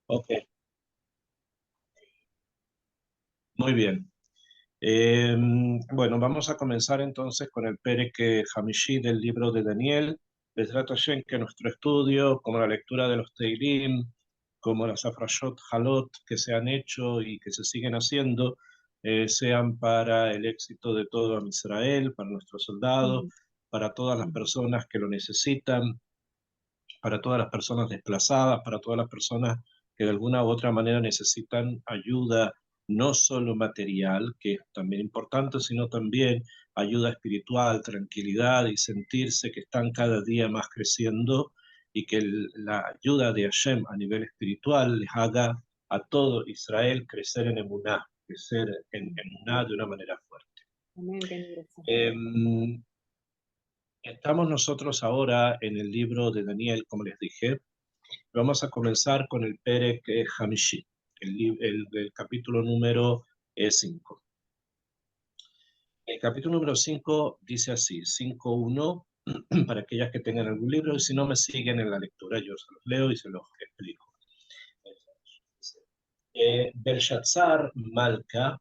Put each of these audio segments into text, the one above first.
Ok, muy bien. Bueno, vamos a comenzar entonces con el Perek Hamishi del libro de Daniel. Bezrat Hashem, que nuestro estudio, como la lectura de los Teilim, como las Afrashot Halot que se han hecho y que se siguen haciendo, sean para el éxito de todo Israel, para nuestros soldados, para todas las personas que lo necesitan, para todas las personas desplazadas, para todas las personas que de alguna u otra manera necesitan ayuda, no solo material, que es también importante, sino también ayuda espiritual, tranquilidad y sentirse que están cada día más creciendo y que la ayuda de Hashem a nivel espiritual les haga a todo Israel crecer en Emuná, crecer en Emuná de una manera fuerte. Amén, Kenny, gracias. Estamos nosotros ahora en el libro de Daniel, como les dije. Vamos a comenzar con el Perek Hamishi, el capítulo número 5. El capítulo número 5 dice así, 5.1, para aquellas que tengan algún libro, y si no me siguen en la lectura, yo se los leo y se los explico. Belshazzar Malka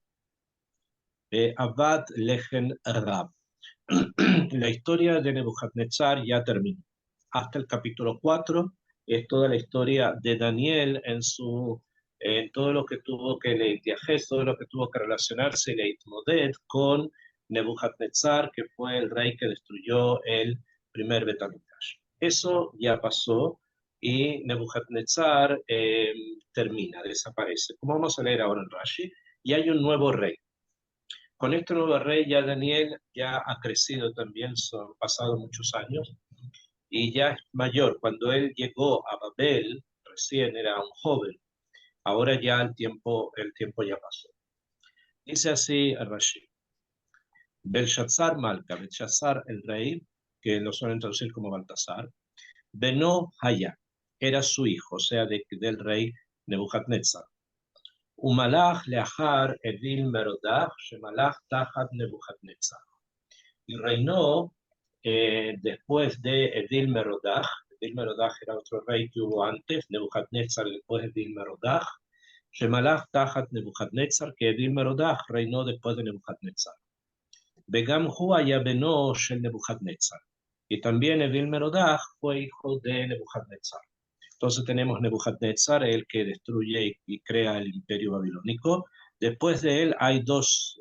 Abad Lejen Rab. La historia de Nebuchadnezzar ya terminó. Hasta el capítulo 4 es toda la historia de Daniel en todo lo que tuvo que leitiajes, todo lo que tuvo que relacionarse leitmodet con Nebuchadnezzar, que fue el rey que destruyó el primer Betamigdash. Eso ya pasó y Nebuchadnezzar termina, desaparece. Como vamos a leer ahora en Rashi, y hay un nuevo rey. Con este nuevo rey ya Daniel ya ha crecido también, son pasado muchos años y ya es mayor. Cuando él llegó a Babel, recién era un joven. Ahora ya el tiempo ya pasó. Dice así Rashi: Belshazzar Malca, Belshazzar el rey, que lo suelen traducir como Baltasar, Beno Haya, era su hijo, o sea, del rey Nebuchadnezzar. Umalach leachar Evil Merodach, Shemalach Tachat Nebuchadnezzar. Y reinó después de Edil Merodach. Edil Merodach era otro rey que hubo antes, Nebuchadnezzar después de Edil Merodach. Shemalach Tachat Nebuchadnezzar, que Edil Merodach reinó después de Nebuchadnezzar. Begam Hu haya beno shel Nebuchadnezzar. Y también Edil Merodach fue hijo de Nebuchadnezzar. Entonces tenemos Nebuchadnezzar, el que destruye y crea el imperio babilónico. Después de él hay dos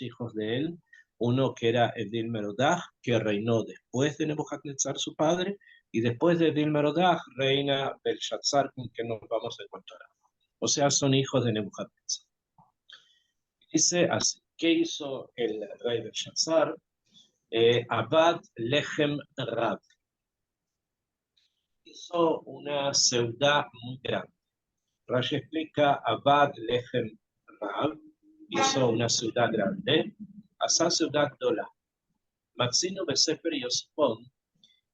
hijos de él, uno que era Edil Merodach, que reinó después de Nebuchadnezzar, su padre, y después de Edil Merodach reina Belshazzar, con quien nos vamos a encontrar. O sea, son hijos de Nebuchadnezzar. Dice así: ¿qué hizo el rey Belshazzar? Abad Lechem Rab. Hizo una ciudad muy grande. Rashi explica: Abad Lechem Rab hizo una ciudad grande, Asa ciudad Dola. Maxino Besefer y Yosifón,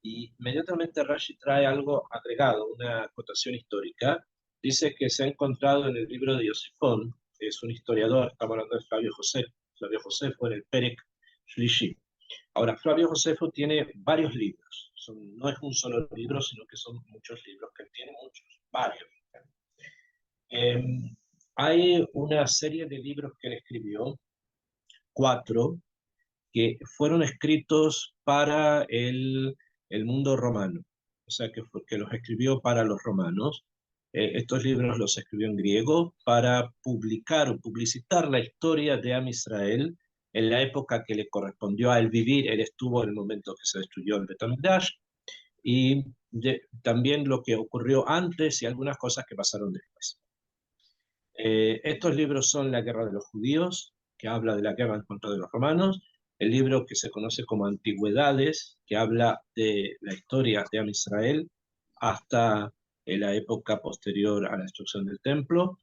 y inmediatamente Rashi trae algo agregado, una acotación histórica. Dice que se ha encontrado en el libro de Yosifón, que es un historiador, estamos hablando de Flavio Josefo. Flavio Josefo en el Perek Shlishi. Ahora, Flavio Josefo tiene varios libros, no es un solo libro, sino que son muchos libros, que él tiene muchos, varios. Eh, Hay una serie de libros que él escribió, 4, que fueron escritos para el mundo romano, o sea, que los escribió para los romanos. Estos libros los escribió en griego para publicar o publicitar la historia de Am Israel en la época que le correspondió a él vivir. Él estuvo en el momento que se destruyó el Beit HaMikdash y también lo que ocurrió antes y algunas cosas que pasaron después. Estos libros son La Guerra de los Judíos, que habla de la guerra en contra de los romanos, el libro que se conoce como Antigüedades, que habla de la historia de Am Israel hasta la época posterior a la destrucción del templo,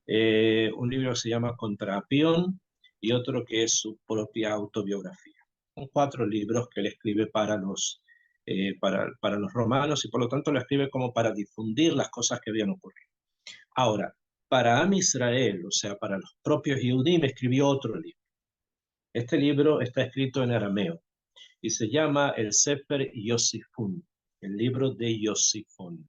un libro que se llama Contra Apión y otro que es su propia autobiografía. Son 4 libros que él escribe para los romanos y por lo tanto lo escribe como para difundir las cosas que habían ocurrido. Ahora, para Am Israel, o sea, para los propios Yehudim, escribió otro libro. Este libro está escrito en arameo y se llama el Sefer Yosifun, el libro de Yosifón.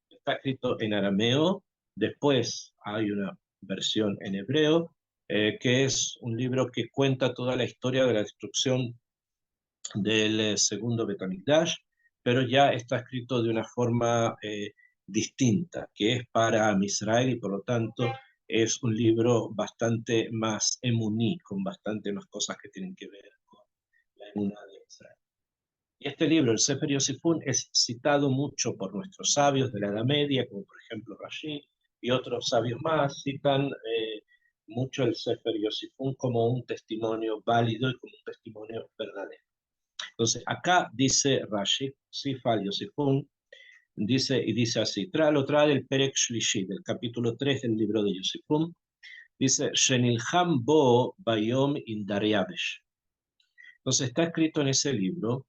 Está escrito en arameo Después hay una versión en hebreo, que es un libro que cuenta toda la historia de la destrucción del segundo Betamigdash, pero ya está escrito de una forma distinta, que es para Israel y por lo tanto es un libro bastante más emuní, con bastante más cosas que tienen que ver con la emuná de Israel. Y este libro, el Sefer Yosifún, es citado mucho por nuestros sabios de la Edad Media, como por ejemplo Rashi y otros sabios más, citan mucho el Sefer Yosifún como un testimonio válido y como un testimonio verdadero. Entonces, acá dice Rashi, Sifal Yosifún, dice así, lo trae el Perek Shlishi, del capítulo 3 del libro de Yosifún, dice, Shenilham bo bayom indariabesh. Entonces está escrito en ese libro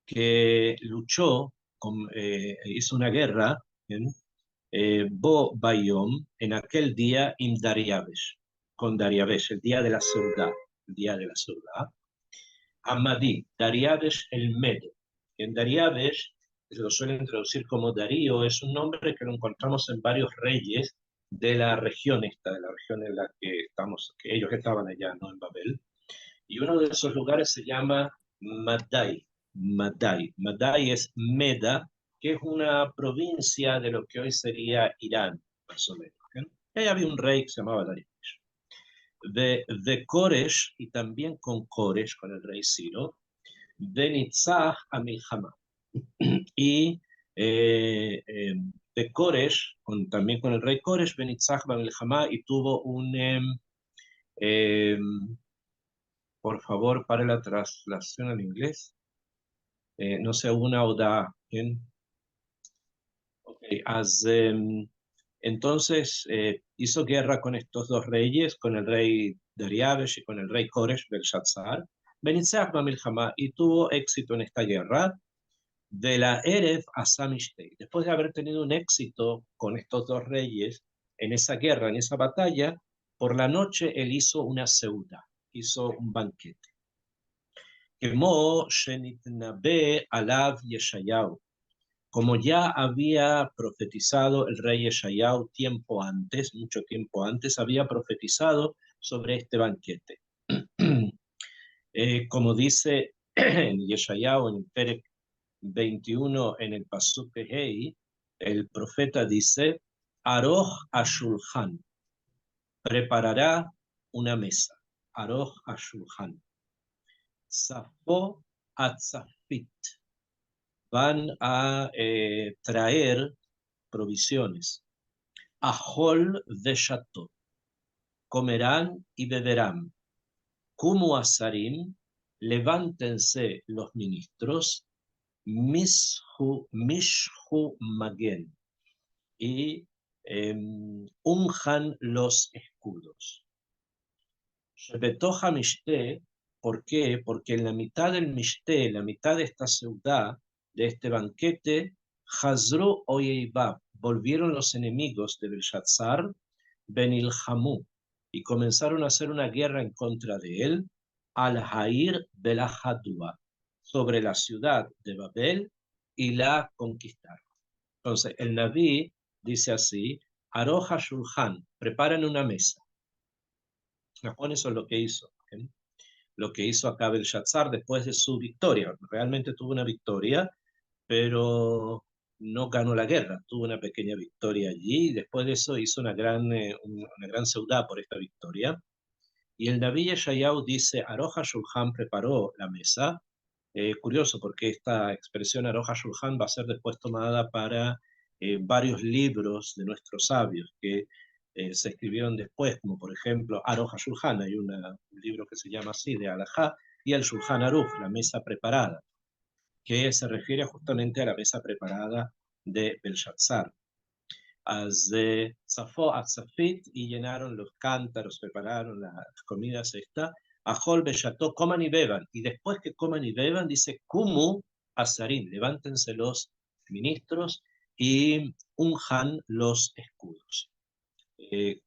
que luchó, hizo una guerra, ¿bien? Bo bayom, en aquel día Dariabesh, con Dariabesh, el día de la ciudad, el día de la ciudad. Amadí, Dariabesh el Medo. En Dariabesh, se lo suelen traducir como Darío, es un nombre que lo encontramos en varios reyes de la región esta, de la región en la que estamos, que ellos estaban allá, ¿no? En Babel. Y uno de esos lugares se llama Madai. Madai. Madai es Meda, que es una provincia de lo que hoy sería Irán, más o menos. ¿Okay? Ahí había un rey que se llamaba Darius. De Koresh, y también con Koresh, con el rey Ciro, de Nitzah a Milhama. Y de Koresh, también con el rey Koresh, Benitzach a Milhama, y tuvo un... eh, por favor, para la traslación al inglés. No sé, una o da. ¿Bien? Okay. Entonces hizo guerra con estos dos reyes, con el rey Dariabesh y con el rey Koresh Belshazzar, Benitzach Bamilhamá, y tuvo éxito en esta guerra. De la Erev a Samishtei. Después de haber tenido un éxito con estos dos reyes en esa guerra, en esa batalla, por la noche él hizo una seuda, hizo un banquete. Como Shenitnabe Alav Yeshayahu, como ya había profetizado el rey Yeshayahu tiempo antes, mucho tiempo antes, había profetizado sobre este banquete. Como dice en Yeshayahu, en el Perek 21, en el Pasuk Hei, el profeta dice, Aroch Ashulhan, preparará una mesa. Aroch Ashulhan. Safo Atzafit, van a traer provisiones. Ajol de Shatot, comerán y beberán. Kumu Asarim, levántense los ministros. Mishu Magen, y unjan los escudos. Shebetoja Mishte, ¿por qué? Porque en la mitad del Mishte, la mitad de esta ciudad, de este banquete, Hazru Oyeibab, volvieron los enemigos de Belshazzar, Benilhamu, y comenzaron a hacer una guerra en contra de él, Al-Hair Belahadua, sobre la ciudad de Babel, y la conquistaron. Entonces, el Naví dice así, Aroja Shulhan, preparan una mesa. Japón eso es lo que hizo. ¿Okay? Lo que hizo acá Belshazzar después de su victoria. Realmente tuvo una victoria, pero no ganó la guerra. Tuvo una pequeña victoria allí y después de eso hizo una gran ciudad por esta victoria. Y el Naví Yeshayahu dice, Aroja Shulhan preparó la mesa. Curioso porque esta expresión Aroja Shulhan va a ser después tomada para varios libros de nuestros sabios que se escribieron después, como por ejemplo Aroja Shulhan, hay un libro que se llama así, de Alajá, y el Shulhan Aruch, la mesa preparada, que se refiere justamente a la mesa preparada de Belshazzar. Zafó a Zafit, y llenaron los cántaros, prepararon las comidas esta, Ajol Besható, coman y beban, y después que coman y beban, dice, Kumu Azarim, levántense los ministros y unjan los escudos.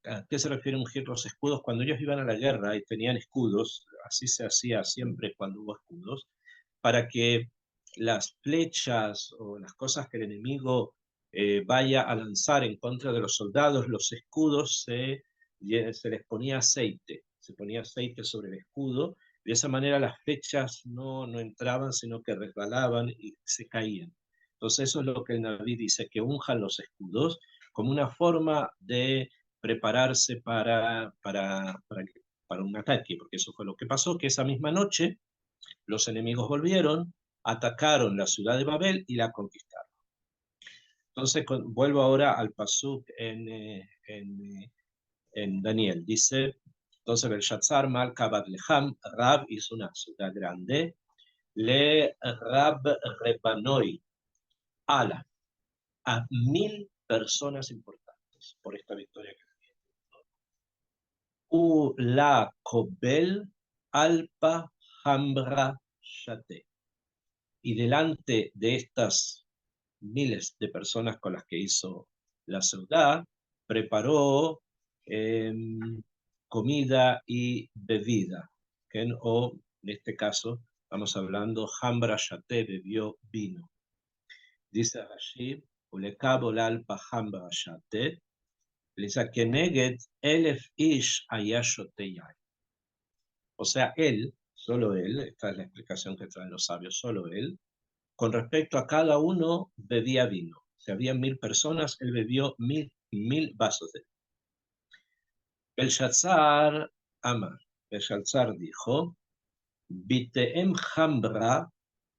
¿A qué se refiere ungir los escudos? Cuando ellos iban a la guerra y tenían escudos, así se hacía siempre cuando hubo escudos, para que las flechas o las cosas que el enemigo vaya a lanzar en contra de los soldados, los escudos se les ponía aceite, se ponía aceite sobre el escudo, de esa manera las flechas no entraban, sino que resbalaban y se caían. Entonces eso es lo que el Naví dice, que unjan los escudos como una forma de prepararse para un ataque, porque eso fue lo que pasó, que esa misma noche los enemigos volvieron, atacaron la ciudad de Babel y la conquistaron. Entonces vuelvo ahora al pasuk en Daniel. Dice, entonces Belshazzar, Malca, Badleham, Rab hizo una ciudad grande, le Rab Rebanoi, ala, a 1000 personas importantes por esta victoria que U la Kobel, Alpa, Hambra, Shate. Y delante de estas miles de personas con las que hizo la ciudad, preparó eh, comida y bebida, ¿okay? O en este caso, estamos hablando, Hambra Shate bebió vino. Dice Rashi, Ulekab Olalpa Hambra Shate, dice que Neged Elef Ish Ayashoteyai. O sea, él, solo él, esta es la explicación que traen los sabios, solo él, con respecto a cada uno bebía vino. Si había 1000 personas, él bebió 1000 vasos de vino. Belshazzar Amar. Belshazzar dijo, Biteem Hambra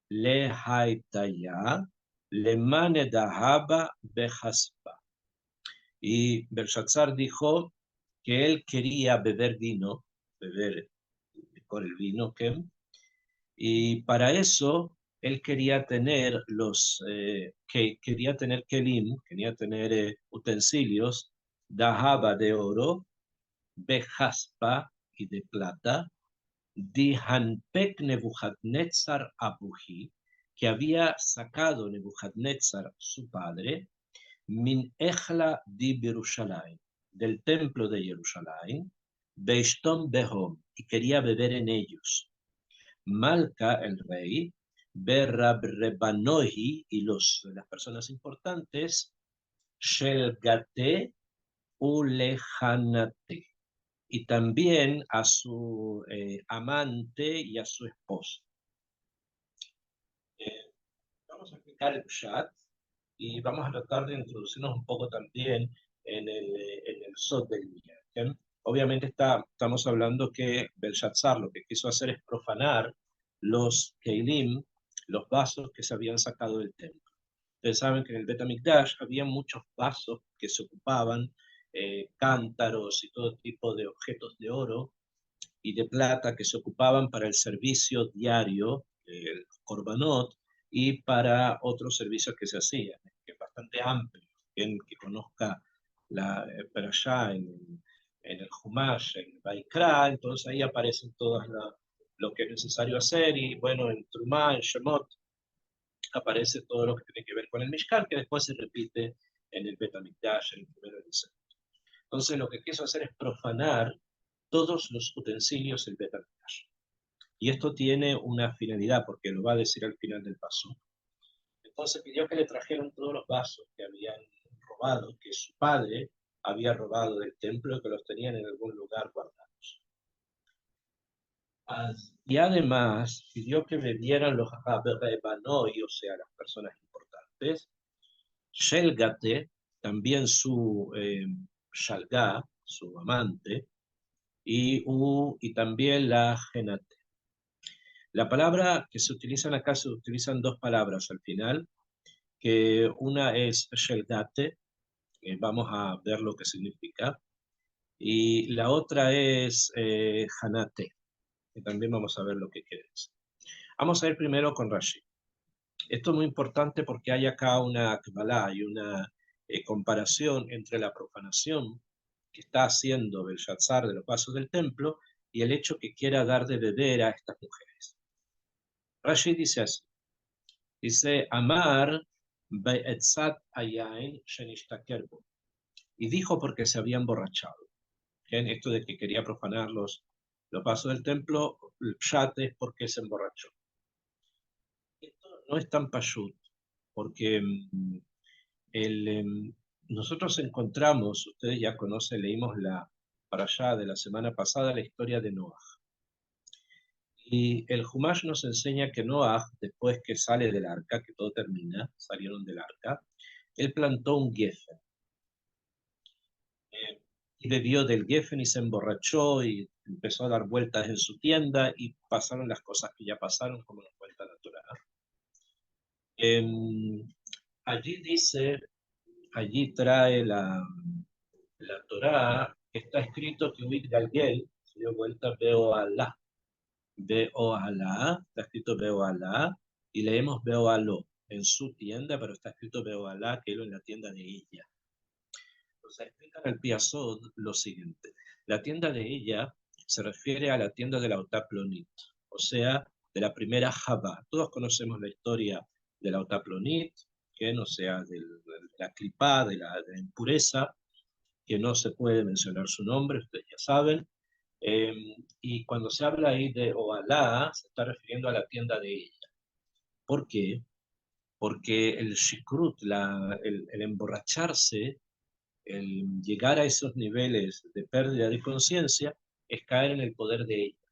le haitaya le mane dahaba behaspa. Y Belshazzar dijo que él quería beber vino, beber con el vino, y para eso él quería tener quería tener kelim, quería tener utensilios, dahaba de oro, bejaspa y de plata, dihanpek Nebuchadnezzar abuji, que había sacado Nebuchadnezzar su padre, min ejla di Jerusalén, del templo de Jerusalén, beishtom behom, y quería beber en ellos. Malca, el rey, Berrabrebanohi y las personas importantes, Shelgate Ulejanate, y también a su amante y a su esposo. Vamos a explicar el chat y vamos a tratar de introducirnos un poco también en el Sod del día. ¿Okay? Obviamente estamos hablando que Belshazzar lo que quiso hacer es profanar los Keilim, los vasos que se habían sacado del templo. Ustedes saben que en el Bet HaMikdash había muchos vasos que se ocupaban, cántaros y todo tipo de objetos de oro y de plata que se ocupaban para el servicio diario, el Korbanot, y para otros servicios que se hacían, que es bastante amplio. Quien que conozca la Perashá en el Humash, en Baikra, entonces ahí aparecen todas lo que es necesario hacer, y bueno, en Trumá, en Shemot, aparece todo lo que tiene que ver con el Mishkan, que después se repite en el Bet HaMikdash, en el primero y el segundo. Entonces lo que quiso hacer es profanar todos los utensilios del Bet HaMikdash. Y esto tiene una finalidad, porque lo va a decir al final del paso. Entonces pidió que le trajeran todos los vasos que habían robado, que su padre había robado del templo, que los tenían en algún lugar guardados. Y además pidió que bebieran los Rabbebanoi, o sea, las personas importantes, Shelgate, también su Shalgá, su amante, y también la Genate. La palabra que se utilizan acá, se utilizan dos palabras al final, que una es Shelgate, vamos a ver lo que significa, y la otra es Hanate, que también vamos a ver lo que quiere decir. Vamos a ir primero con Rashi. Esto es muy importante porque hay acá una Kabbalah, hay una comparación entre la profanación que está haciendo Belshazzar de los vasos del templo y el hecho que quiera dar de beber a estas mujeres. Rashi dice así, dice, Amar be'etzat ayain shenishtakerbo, y dijo porque se había emborrachado. ¿Okay? Esto de que quería profanar los vasos del templo, el pshat es porque se emborrachó. Esto no es tan pashut, porque nosotros encontramos, ustedes ya conocen, leímos para allá de la semana pasada la historia de Noah. Y el Humash nos enseña que Noah, después que sale del arca, que todo termina, salieron del arca, él plantó un geffen. Y bebió del geffen y se emborrachó y empezó a dar vueltas en su tienda y pasaron las cosas que ya pasaron, como nos cuenta la Torá. Allí dice, allí trae la Torá, que está escrito que Uit Galgel se dio vuelta Veo Alá. Veo Alá, está escrito Veo Alá, y leemos Veo Aló en su tienda, pero está escrito Veo Alá, que él en la tienda de ella. Entonces explica en el Piasod lo siguiente. La tienda de ella se refiere a la tienda de la Otaplonit, o sea, de la primera Jabá. Todos conocemos la historia de la Otaplonit, que no sea de la clipá, de la impureza, que no se puede mencionar su nombre, ustedes ya saben. Eh, y cuando se habla ahí de Oalá, se está refiriendo a la tienda de ella. ¿Por qué? Porque el shikrut, el emborracharse, el llegar a esos niveles de pérdida de conciencia, es caer en el poder de ella.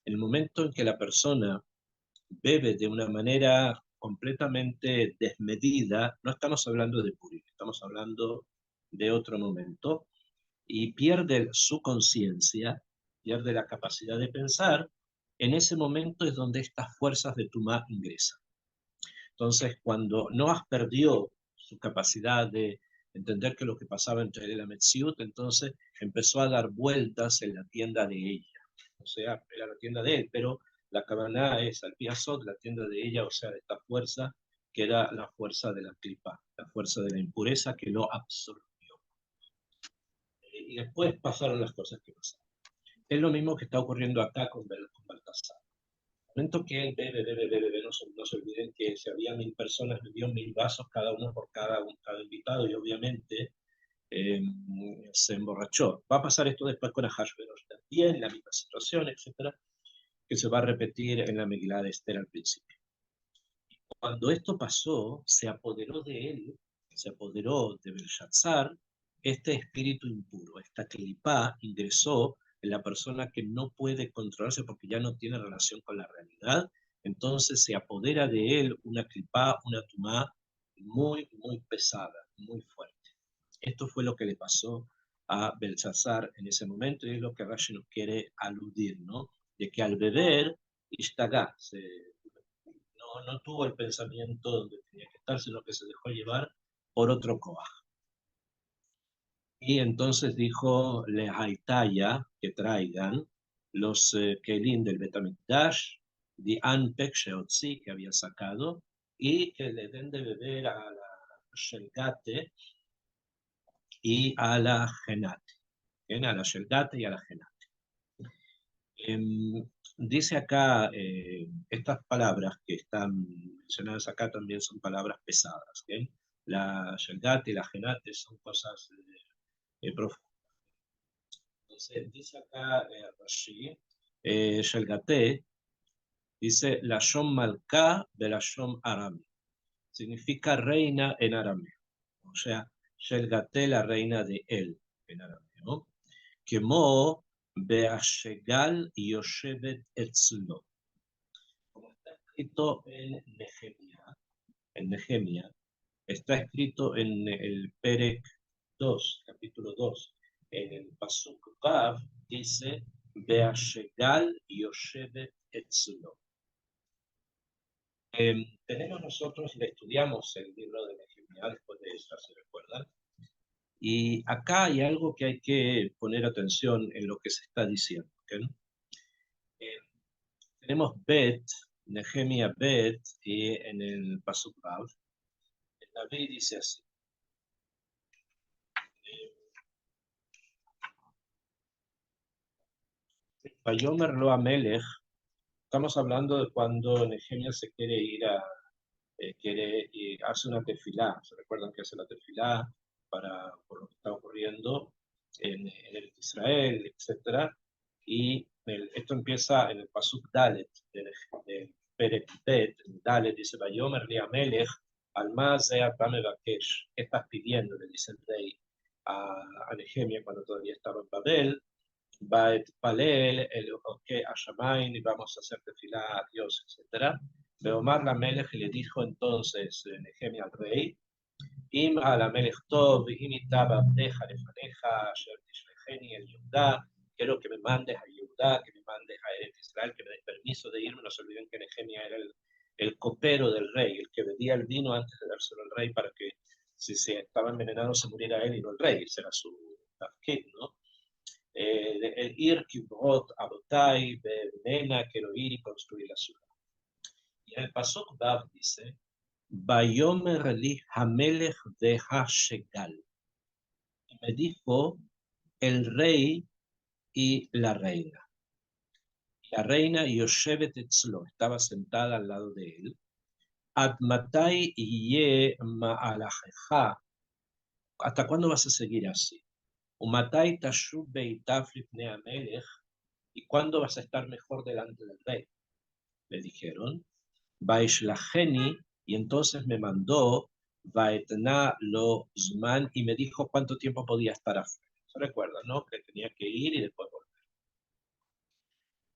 El momento en que la persona bebe de una manera completamente desmedida, no estamos hablando de Purim, estamos hablando de otro momento, y pierde su conciencia, pierde la capacidad de pensar, en ese momento es donde estas fuerzas de Tumá ingresan. Entonces, cuando Noah perdió su capacidad de entender que lo que pasaba entre él y la Metziut, entonces empezó a dar vueltas en la tienda de ella. O sea, era la tienda de él, pero la Kavaná es al Piazot, la tienda de ella, o sea, de esta fuerza que era la fuerza de la clipa, la fuerza de la impureza que lo absorbió. Y después pasaron las cosas que pasaron. Es lo mismo que está ocurriendo acá con Baltasar. El momento que él bebe, no se olviden que si había 1000 personas, bebió 1000 vasos, cada uno por cada invitado, y obviamente eh, se emborrachó. Va a pasar esto después con Ahashverosh también, la misma situación, etcétera, que se va a repetir en la Megilá de Esther al principio. Cuando esto pasó, se apoderó de él, se apoderó de Belshazzar, este espíritu impuro, esta clipá ingresó en la persona que no puede controlarse porque ya no tiene relación con la realidad, entonces se apodera de él una clipá, una tumá muy, muy pesada, muy fuerte. Esto fue lo que le pasó a Belshazzar en ese momento y es lo que Rashi nos quiere aludir, ¿no? De que al beber, Ishtagá, no tuvo el pensamiento donde tenía que estar, sino que se dejó llevar por otro Koach. Y entonces dijo le Haitaya que traigan los Kelim del Betamikdash, de Anpek Sheotzi, que había sacado, y que le den de beber a la Shelgate y a la Genate. A la Shelgate y a la Genate. Dice acá, estas palabras que están mencionadas acá también son palabras pesadas. ¿Okay? La Shelgate y la Genate son cosas profundas. Entonces, dice acá Rashi, Shelgate, dice la Shom Malka de la Shom Arameo. Significa reina en arameo. O sea, Shelgate, la reina de él, en arameo. Kemo Beashegal Yoshevet Etzlo. Como está escrito en Nehemia, está escrito en el Perek 2, capítulo 2, en el Pasuk Vav, dice Beashegal Yoshevet Etzlo. Tenemos nosotros, le estudiamos el libro de Nehemia después de eso, ¿se recuerdan? Y acá hay algo que hay que poner atención en lo que se está diciendo. ¿Okay? Tenemos Bet, Nehemia Bet, y en el Pasuk Vav, el David dice así. Vayomer lo Amelech, estamos hablando de cuando Nehemia se quiere ir y hace una tefilá. ¿Se recuerdan que hace la tefilá por lo que está ocurriendo en el Israel, etcétera? Y esto empieza en el Pasuk Dalet, del Perek Bet, Dalet dice, Vayomer li Amelech, Alma Zea Tame Bakesh, ¿qué estás pidiendo? Le dice el rey a Nehemia cuando todavía estaba en Babel. Baet Palel, el ok, Ashamain, y vamos a hacer tefilá a Dios, etc. Beomar la Melech le dijo entonces Nehemia al rey, Im a la Melech Tov, imitaba Abdeja, Lefaneja, Asher Tishlejeni, el Yudá, quiero que me mandes a Yudá, que me mandes a Israel, que me des permiso de irme. No se olviden que Nehemia era el copero del rey, el que bebía el vino antes de dárselo al rey para que si se estaba envenenado se muriera él y no el rey. Ese era su tafkid, ¿no? El ir kibrot abotai benena, quiero ir y construir la ciudad. Y en el pasuk Bab dice, Bayomer li hamelech de Hashegal. Y me dijo el rey y la reina. La reina Yoshevet Etzlo estaba sentada al lado de él. Ad matai ye ma'alajeja. ¿Hasta cuándo vas a seguir así? Umatai tashub beitav lifnei hamelech. ¿Y cuándo vas a estar mejor delante del rey? Le dijeron. Vaishlacheni, y entonces me mandó Vaetna lo Zman, y me dijo cuánto tiempo podía estar afuera. ¿Se recuerda, no? Que tenía que ir y después volver.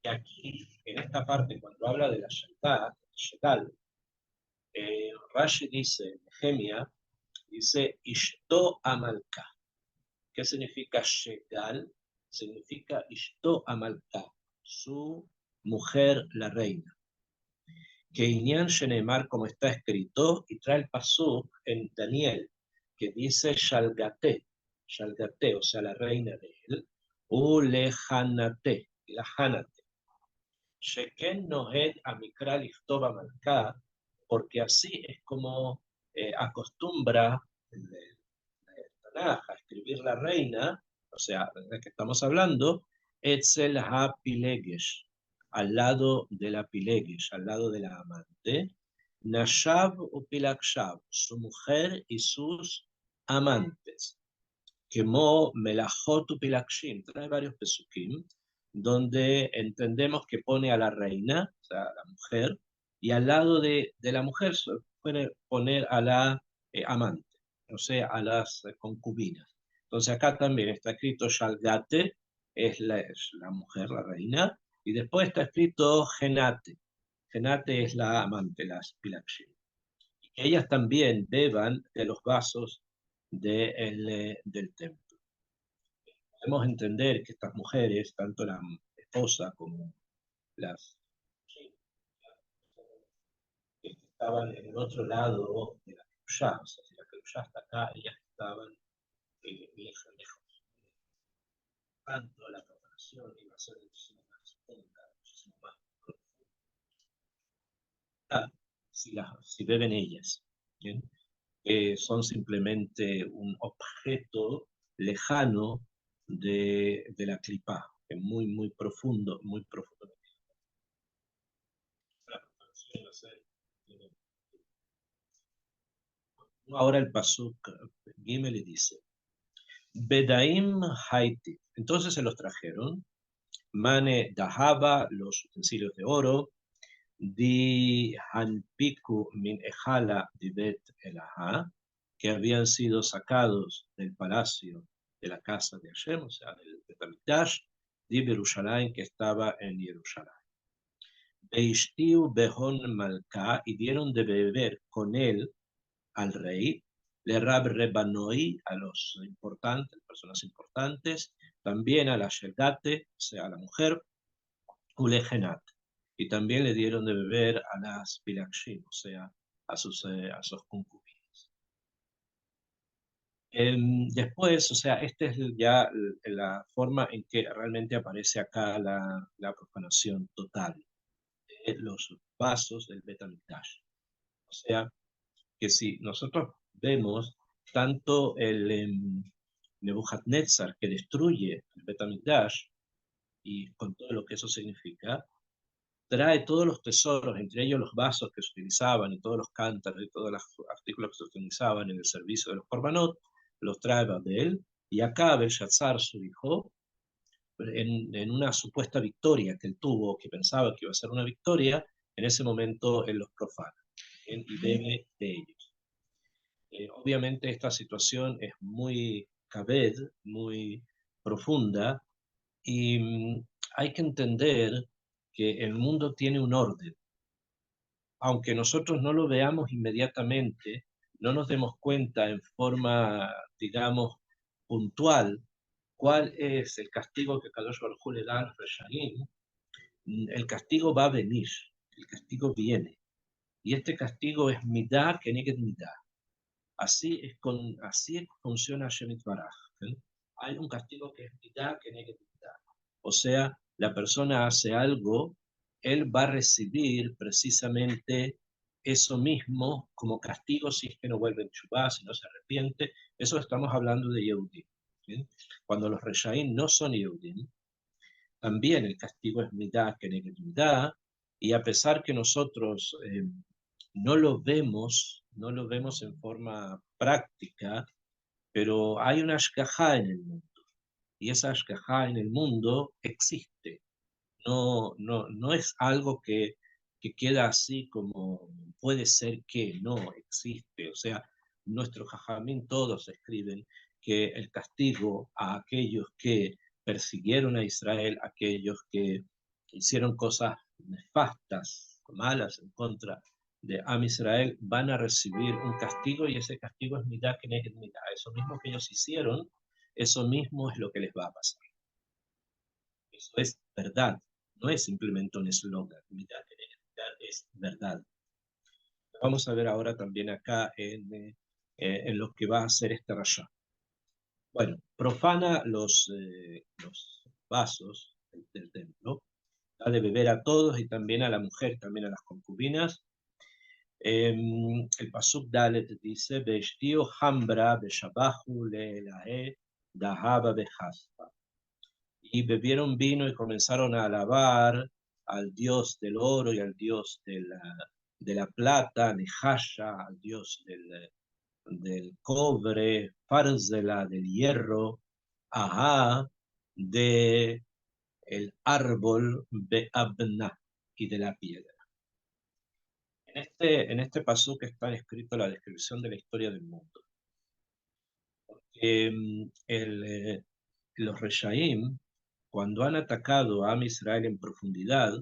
Y aquí, en esta parte, cuando habla de la Shetal, Rashi dice, Nehemia, dice Ishto Amalka. ¿Qué significa Shegal? Significa Ishto Amalka, su mujer, la reina. Que Inyan Shenemar, como está escrito, y trae el pasuk en Daniel, que dice Shalgate, Shalgate, o sea, la reina de él, Ulehanate, la Hanate. Sheken Noed Amikra Lichtoba Malka, porque así es como acostumbra el Tanaj a escribir la reina, o sea, de la que estamos hablando, Etzel HaPilegesh, al lado de la Pilegesh, al lado de la amante, Nashav Upilakshav, su mujer y sus amantes. Quemó Melachot Upilakshim, trae varios pesukim, donde entendemos que pone a la reina, o sea, a la mujer, y al lado de la mujer se puede poner a la amante, o sea, a las concubinas. Entonces acá también está escrito Shalgate, es la mujer, la reina, y después está escrito Genate. Genate es la amante, las Pilakshim. Y que ellas también beban de los vasos del templo. Podemos entender que estas mujeres, tanto la esposa como las que estaban en el otro lado de la Kerushá, o sea, si la Kerushá está acá, ellas estaban lejos. Tanto la preparación iba a ser muchísimo más honda, muchísimo más profunda, si beben ellas, ¿bien? Son simplemente un objeto lejano de la clipa, que es muy, muy profundo, muy profundo. La preparación iba a ser ahora el pasuk Gimel le dice, Bedaim Haiti. Entonces se los trajeron, Mane Dahaba, los utensilios de oro, Di Hanpiku Min Ejala Dibet Elaha, que habían sido sacados del palacio de la casa de Hashem, o sea, del Betamikdash, Di Jerusalén, que estaba en Jerusalén. Beishtiu Behon Malka, y dieron de beber con él al rey, le Rab Rebanoi, a los importantes, personas importantes, también a la Shelgate, o sea, a la mujer, Ulegenat, y también le dieron de beber a las Pilakshim, o sea, a sus concubinas. Después, o sea, esta es ya la forma en que realmente aparece acá la profanación total de los vasos del Betamikdash. O sea, que si nosotros vemos tanto el Nebuchadnezzar que destruye el Betamikdash y con todo lo que eso significa, trae todos los tesoros, entre ellos los vasos que se utilizaban y todos los cántaros y todos los artículos que se utilizaban en el servicio de los korbanot, los trae Babel, y acá Belshazzar, su hijo, en una supuesta victoria que él tuvo, que pensaba que iba a ser una victoria, en ese momento él los profana y bebe de ellos. Obviamente esta situación es muy cabed, muy profunda, y hay que entender que el mundo tiene un orden. Aunque nosotros no lo veamos inmediatamente, no nos demos cuenta en forma, digamos, puntual, cuál es el castigo que Kadosh Baruj Hu le da al Reshaim. El castigo va a venir, el castigo viene. Y este castigo es midá keneged midá. Así funciona Shemit Baraj. Hay un castigo que es midá keneged midá. O sea, la persona hace algo, él va a recibir precisamente eso mismo como castigo si es que no vuelve en Shubá, si no se arrepiente. Eso estamos hablando de Yehudim. Cuando los Reshaim no son Yehudim, también el castigo es midá keneged midá, y a pesar que nosotros no lo vemos en forma práctica, pero hay una ashkajá en el mundo, y esa ashkajá en el mundo existe. No es algo que queda así como puede ser que no existe. O sea, nuestros jajamín todos escriben que el castigo a aquellos que persiguieron a Israel, aquellos que hicieron cosas nefastas, malas en contra de Am Israel, van a recibir un castigo y ese castigo es mitad que es mitad. Eso mismo que ellos hicieron, eso mismo es lo que les va a pasar. Eso es verdad, no es simplemente un eslogan, mitad que es verdad. Vamos a ver ahora también acá en lo que va a hacer este rasha. Bueno, profana los vasos del templo, da de beber a todos y también a la mujer, también a las concubinas. El Pasuk Dalet dice, Veshtío hambra beshabahu leelahe dahaba behaspa. Y bebieron vino y comenzaron a alabar al dios del oro y al dios de la plata, Nehasha, al dios del cobre, Farzela, del hierro, Ajá, de el árbol Beabna y de la piedra. En este pasuk está escrito la descripción de la historia del mundo. Los Reshaim, cuando han atacado a Am Israel en profundidad,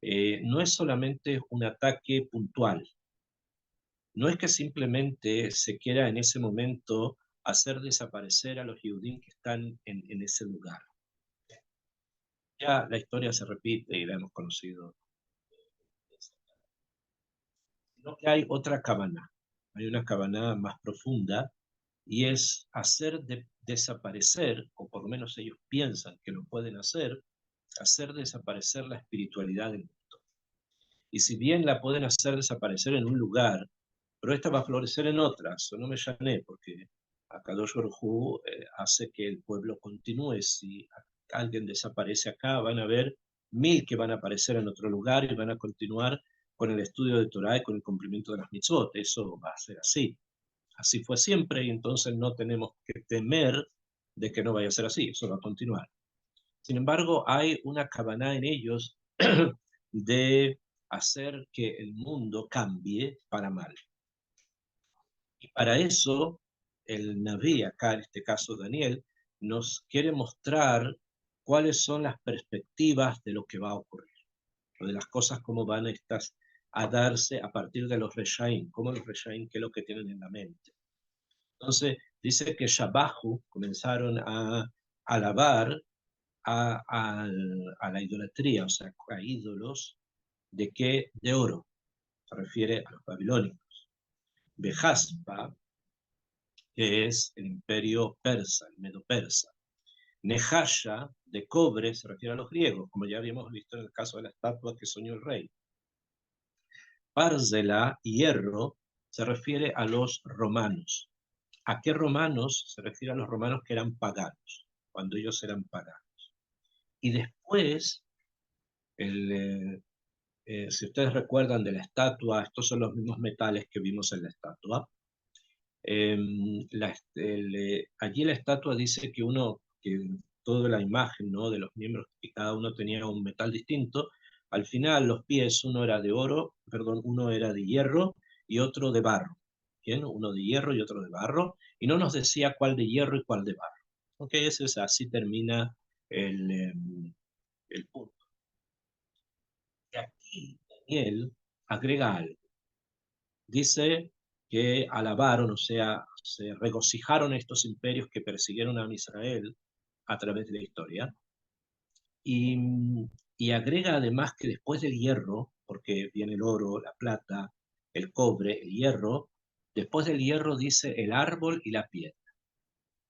no es solamente un ataque puntual, no es que simplemente se quiera en ese momento hacer desaparecer a los judíos que están en ese lugar. Ya la historia se repite y la hemos conocido, sino que hay otra cabana, hay una cabana más profunda y es hacer desaparecer, o por lo menos ellos piensan que lo pueden hacer desaparecer la espiritualidad del mundo. Y si bien la pueden hacer desaparecer en un lugar, pero esta va a florecer en otras, o no me llané, porque Akadosh Baruj Hu hace que el pueblo continúe. Si alguien desaparece acá, van a haber 1000 que van a aparecer en otro lugar y van a continuar con el estudio de Torah y con el cumplimiento de las mitzvot. Eso va a ser así. Así fue siempre y entonces no tenemos que temer de que no vaya a ser así, eso va a continuar. Sin embargo, hay una cabana en ellos de hacer que el mundo cambie para mal. Y para eso, el Naví, acá en este caso Daniel, nos quiere mostrar cuáles son las perspectivas de lo que va a ocurrir, o de las cosas cómo van a darse a partir de los Reshaim, cómo los Reshaim, qué es lo que tienen en la mente. Entonces, dice que Shabahu comenzaron a alabar a la idolatría, o sea, a ídolos de qué? De oro, se refiere a los babilónicos. Behaspa, que es el imperio persa, el medo-persa. Nehasha, de cobre, se refiere a los griegos, como ya habíamos visto en el caso de la estatua que soñó el rey. Parzela, hierro, se refiere a los romanos. ¿A qué romanos? Se refiere a los romanos que eran paganos, cuando ellos eran paganos. Y después, si ustedes recuerdan de la estatua, estos son los mismos metales que vimos en la estatua. Allí la estatua dice que toda la imagen, ¿no?, de los miembros, que cada uno tenía un metal distinto. Al final los pies, uno era de oro, perdón, uno era de hierro y otro de barro. ¿bien? Uno de hierro y otro de barro, y no nos decía cuál de hierro y cuál de barro. Ok, así termina el punto. Y aquí Daniel agrega algo. Dice que alabaron, o sea, se regocijaron estos imperios que persiguieron a Israel a través de la historia. Y, y agrega además que después del hierro, porque viene el oro, la plata, el cobre, el hierro, después del hierro dice el árbol y la piedra.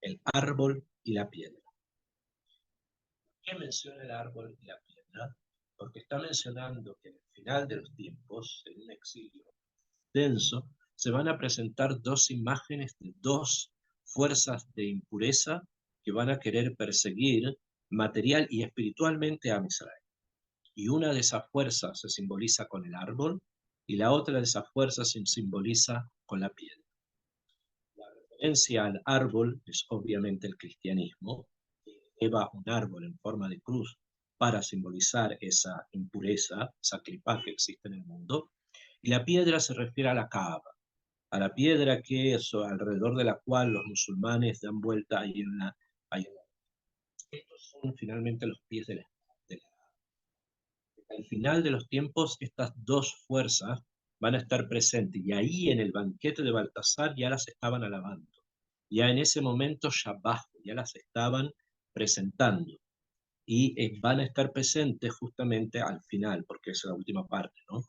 El árbol y la piedra. ¿Por qué menciona el árbol y la piedra? Porque está mencionando que en el final de los tiempos, en un exilio denso, se van a presentar dos imágenes de dos fuerzas de impureza que van a querer perseguir material y espiritualmente a Israel. Y una de esas fuerzas se simboliza con el árbol y la otra de esas fuerzas se simboliza con la piedra. La referencia al árbol es obviamente el cristianismo, que lleva un árbol en forma de cruz para simbolizar esa impureza, esa clipa que existe en el mundo, y la piedra se refiere a la Kaaba, a la piedra que es alrededor de la cual los musulmanes dan vuelta ahí en la... Estos son finalmente los pies de la... Al final de los tiempos, estas dos fuerzas van a estar presentes, y ahí en el banquete de Baltasar ya las estaban alabando. Ya en ese momento Shabbat, ya las estaban presentando, y van a estar presentes justamente al final, porque es la última parte, ¿no?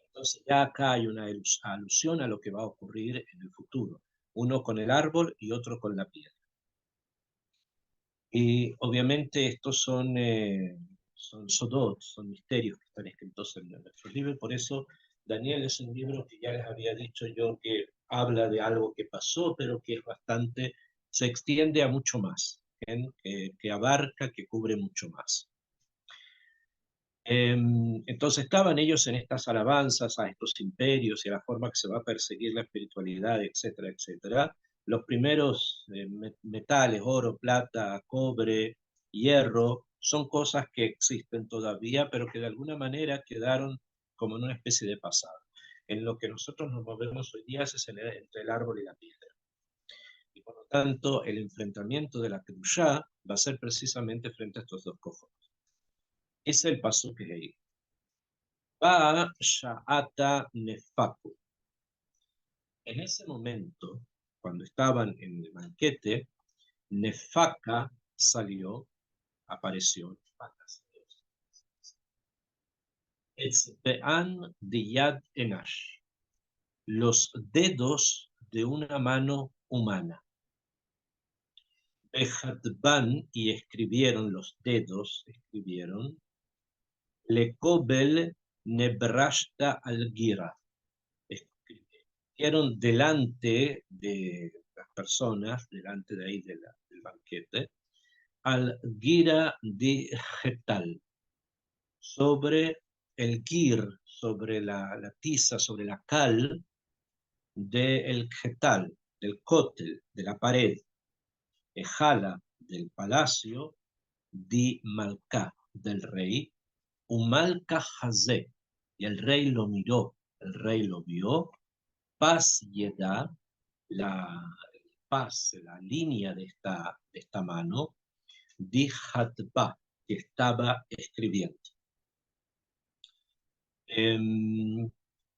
Entonces ya acá hay una alusión a lo que va a ocurrir en el futuro, uno con el árbol y otro con la piedra. Y obviamente estos son sodot, son misterios que están escritos en nuestros libros, por eso Daniel es un libro que ya les había dicho yo que habla de algo que pasó, pero que es bastante, se extiende a mucho más, que abarca, que cubre mucho más. Entonces estaban ellos en estas alabanzas a estos imperios y a la forma que se va a perseguir la espiritualidad, etcétera, etcétera. Los primeros metales, oro, plata, cobre, hierro, son cosas que existen todavía, pero que de alguna manera quedaron como en una especie de pasado. En lo que nosotros nos movemos hoy día es entre el árbol y la piedra. Y por lo tanto, el enfrentamiento de la Kedushá va a ser precisamente frente a estos dos cojos. Es el paso que hay. Va Sha'ata Nefaku. En ese momento, cuando estaban en el banquete, Nefaka salió, apareció. Etzbe'an Diyad Enash. Los dedos de una mano humana. Bejatban, y escribieron los dedos, escribieron. Lekobel Nebrashta Algira. Escribieron delante de las personas, delante de ahí del banquete, Al-Gira di Getal, sobre el gir, sobre la tiza, sobre la cal del Getal, del cótel, de la pared, Ejala, del palacio, di Malká, del rey, Umalka Hazé, y el rey lo miró, el rey lo vio, Paz Yedá, la paz, la línea de esta mano, di Hatba, que estaba escribiendo.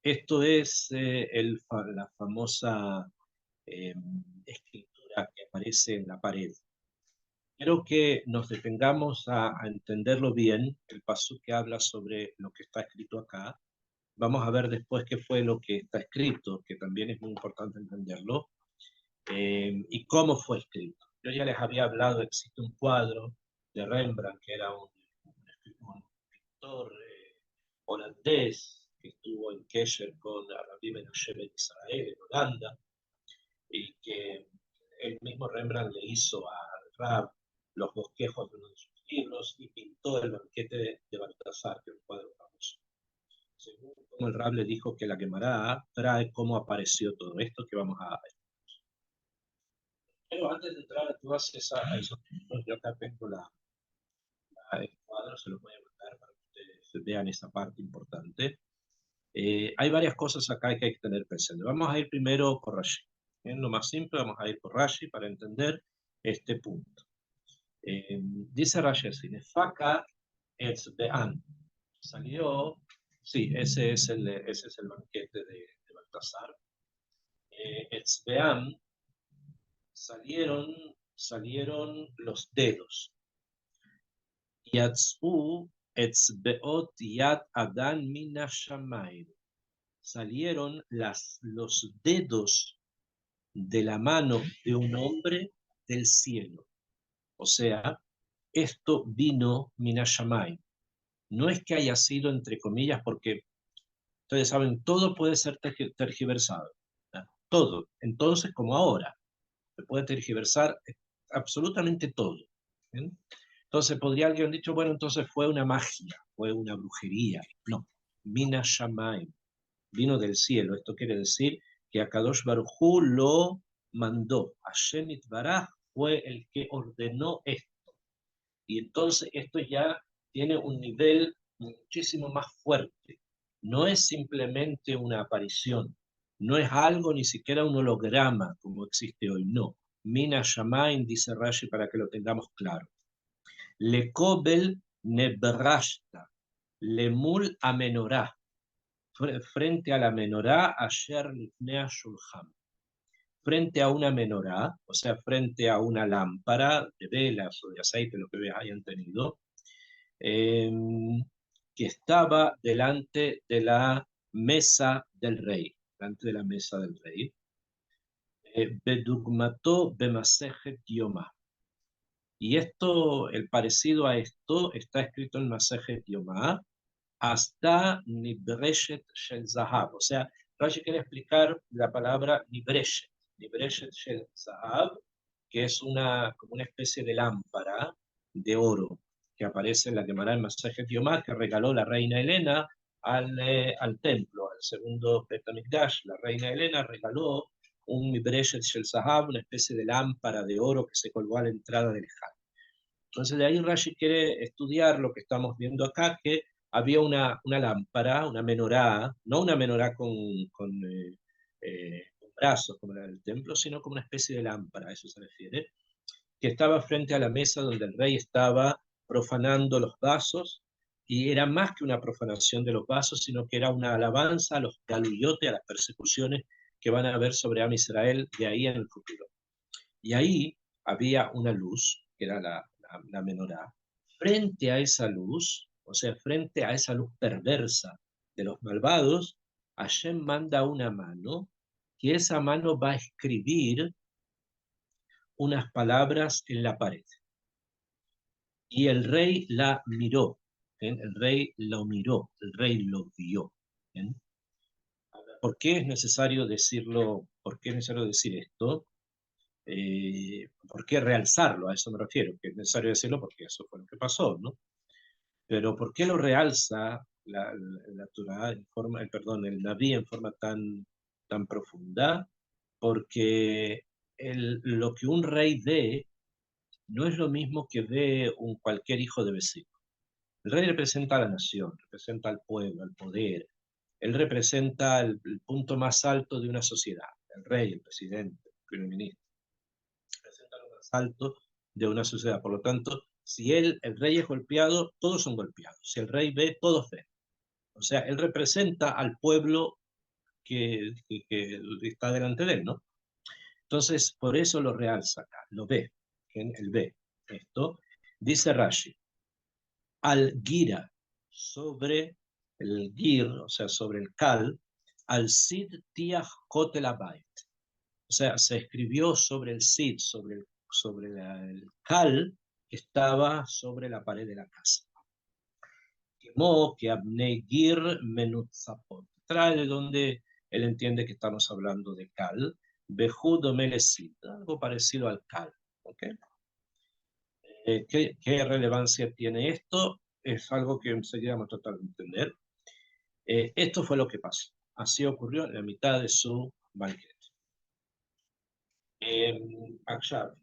Esto es la famosa escritura que aparece en la pared. Quiero que nos detengamos a entenderlo bien, el paso que habla sobre lo que está escrito acá. Vamos a ver después qué fue lo que está escrito, que también es muy importante entenderlo, y cómo fue escrito. Yo ya les había hablado, existe un cuadro de Rembrandt, que era un pintor holandés, que estuvo en Kesher con Rabbi Menashe Ben Israel en Holanda, y que el mismo Rembrandt le hizo a Rab los bosquejos de uno de sus libros y pintó el banquete de Baltasar, que es un cuadro famoso. Según como el Rab le dijo que la Gemara trae cómo apareció todo esto que vamos a ver. Pero antes de entrar a todas esos puntos, yo acá tengo el cuadro, se los voy a mandar para que ustedes vean esa parte importante. Hay varias cosas acá que hay que tener presente. Vamos a ir primero por Rashi. En lo más simple, vamos a ir por Rashi para entender este punto. Dice Rashi así, Nefaka Etzbean. Salió, sí, ese es el banquete de Baltasar. Etzbean, salieron los dedos. Yatzu Etzbeot Yad Adan Mina Shamayim. Salieron los dedos de la mano de un hombre del cielo. O sea, esto vino Minashamay. No es que haya sido entre comillas, porque ustedes saben, todo puede ser tergiversado. ¿No? Todo. Entonces, como ahora, se puede tergiversar absolutamente todo. ¿Bien? Entonces, podría alguien haber dicho, bueno, entonces fue una magia, fue una brujería. No, Minashamay, vino del cielo. Esto quiere decir que Akadosh Baruj Hu lo mandó. Hashem Itbaraj fue el que ordenó esto. Y entonces esto ya tiene un nivel muchísimo más fuerte. No es simplemente una aparición, no es algo ni siquiera un holograma como existe hoy, no. Mina Shamain, dice Rashi, para que lo tengamos claro. Le Kobel Nebrashta, le Mul Amenorá, frente a la menorá, Asher Lifnea Shulchan, frente a una menorá, o sea, frente a una lámpara de velas o de aceite, lo que hayan tenido, eh, que estaba delante de la mesa del rey, delante de la mesa del rey. Bedugmato Bemasejet Yomá. Y esto, el parecido a esto, está escrito en Masejet Yomá, hasta Nibreshet Shel Zahab. O sea, Rashi quiere explicar la palabra Nibreshet, Nibreshet Shel Zahab, que es como una especie de lámpara de oro que aparece en la Gemara en Masejet Yomá, que regaló la reina Helena al templo, al segundo Bet HaMikdash. La reina Helena regaló un Nibreshet Shel Zahab, una especie de lámpara de oro que se colgó a la entrada del Ejal. Entonces de ahí Rashi quiere estudiar lo que estamos viendo acá, que había una lámpara, una menorá, no una menorá con brazos como la del templo, sino como una especie de lámpara, a eso se refiere, que estaba frente a la mesa donde el rey estaba profanando los vasos, y era más que una profanación de los vasos, sino que era una alabanza a los galuyotes, a las persecuciones que van a haber sobre Am Israel de ahí en el futuro. Y ahí había una luz, que era la menorá. Frente a esa luz, o sea, frente a esa luz perversa de los malvados, Hashem manda una mano, y esa mano va a escribir unas palabras en la pared. Y el rey la miró, ¿bien? El rey lo miró, el rey lo vio. ¿Bien? ¿Por qué es necesario decirlo? ¿Por qué es necesario decir esto? ¿Por qué realzarlo? A eso me refiero, que es necesario decirlo porque eso fue lo que pasó, ¿no? Pero ¿por qué lo realza la Torah el Naví en forma tan profunda? Porque lo que un rey ve no es lo mismo que ve cualquier hijo de vecino. El rey representa a la nación, representa al pueblo, al poder. Él representa el punto más alto de una sociedad. El rey, el presidente, el primer ministro representa lo más alto de una sociedad. Por lo tanto, si el rey es golpeado, todos son golpeados. Si el rey ve, todos ven. O sea, él representa al pueblo que está delante de él, ¿no? Entonces, por eso lo realza acá, lo ve, él ve esto. Dice Rashi, al gira, sobre el gir, o sea, sobre el cal, al sid tiach kotel abayit. O sea, se escribió sobre el sid, el cal que estaba sobre la pared de la casa. Como que Abnei Gir Menutzapot. Trae de donde él entiende que estamos hablando de cal. Bejudo Melesid, algo parecido al cal. ¿Okay? ¿Qué relevancia tiene esto? Es algo que enseguida vamos a tratar de entender. Esto fue lo que pasó. Así ocurrió en la mitad de su banquete. Akshav,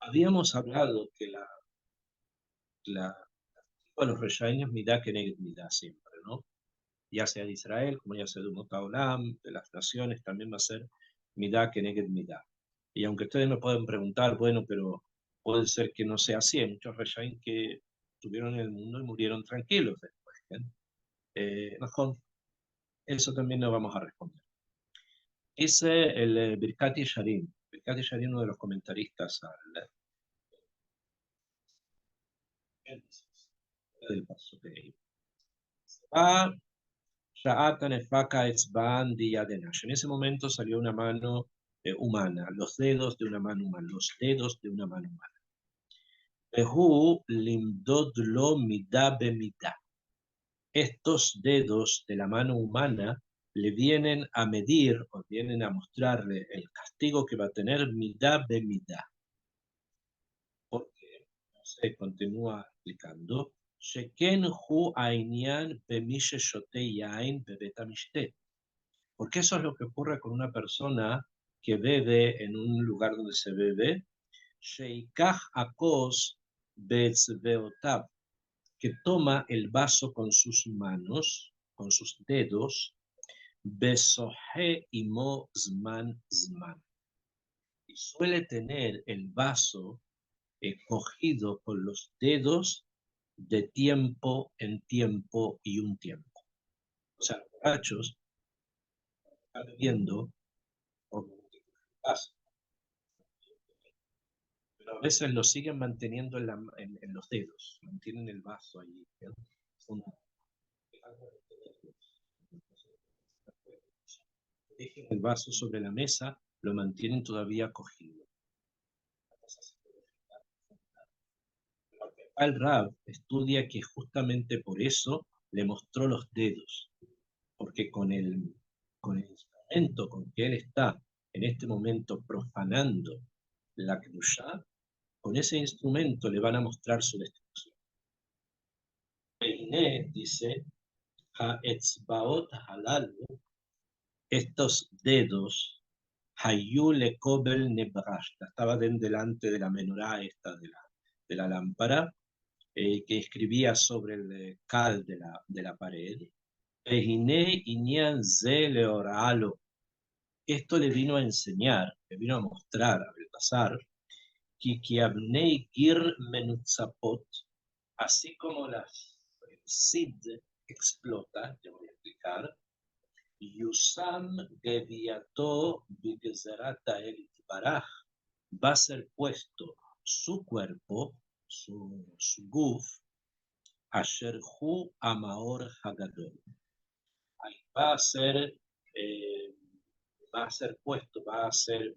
habíamos hablado que la Bueno, los Reshaim Midá Keneged Midá siempre, ¿no? Ya sea de Israel, como ya sea de Umot Haolam, de las naciones, también va a ser Midá Keneged Midá. Y aunque ustedes me pueden preguntar, bueno, pero puede ser que no sea así, hay muchos Reshaim que estuvieron en el mundo y murieron tranquilos después. Mejor, eso también lo vamos a responder. Dice el Birkat Yesharim. Birkat Yesharim, uno de los comentaristas del paso que va. En ese momento salió una mano humana, los dedos de una mano humana, los dedos de una mano humana. Behu limdod lo midá bemidá. Estos dedos de la mano humana le vienen a medir o vienen a mostrarle el castigo que va a tener midá bemidá. Porque, no sé, continúa explicando, Sheken hu ainian bemishe shote yain bebet amishte. Porque eso es lo que ocurre con una persona que bebe en un lugar donde se bebe, sheikach akos betzveotab, que toma el vaso con sus manos, con sus dedos, besohe imo zman zman, y suele tener el vaso cogido con los dedos de tiempo en tiempo y un tiempo. O sea, los borrachos están bebiendo por el vaso, pero a veces lo siguen manteniendo en los dedos, mantienen el vaso ahí. Una, dejen el vaso sobre la mesa, lo mantienen todavía cogido. Al Rab estudia que justamente por eso le mostró los dedos, porque con el instrumento con que él está en este momento profanando la Kedushá, con ese instrumento le van a mostrar su destrucción. Peiné dice, Ha'etzbaot halalu, estos dedos, Hayu lekobel nebrashta, estaban delante de la menorá esta de la lámpara, que escribía sobre el cal de la pared. Peiné inyan ze leoralo, esto le vino a enseñar, le vino a mostrar, a repasar, que abnei gir menutzapot, así como las Sid explota, te voy a explicar, Yusam Geviato Bigzerata El Baraj, va a ser puesto su cuerpo, su guf, Asherhu Amaor Hagadol. Ahí eh, va a ser puesto, va a ser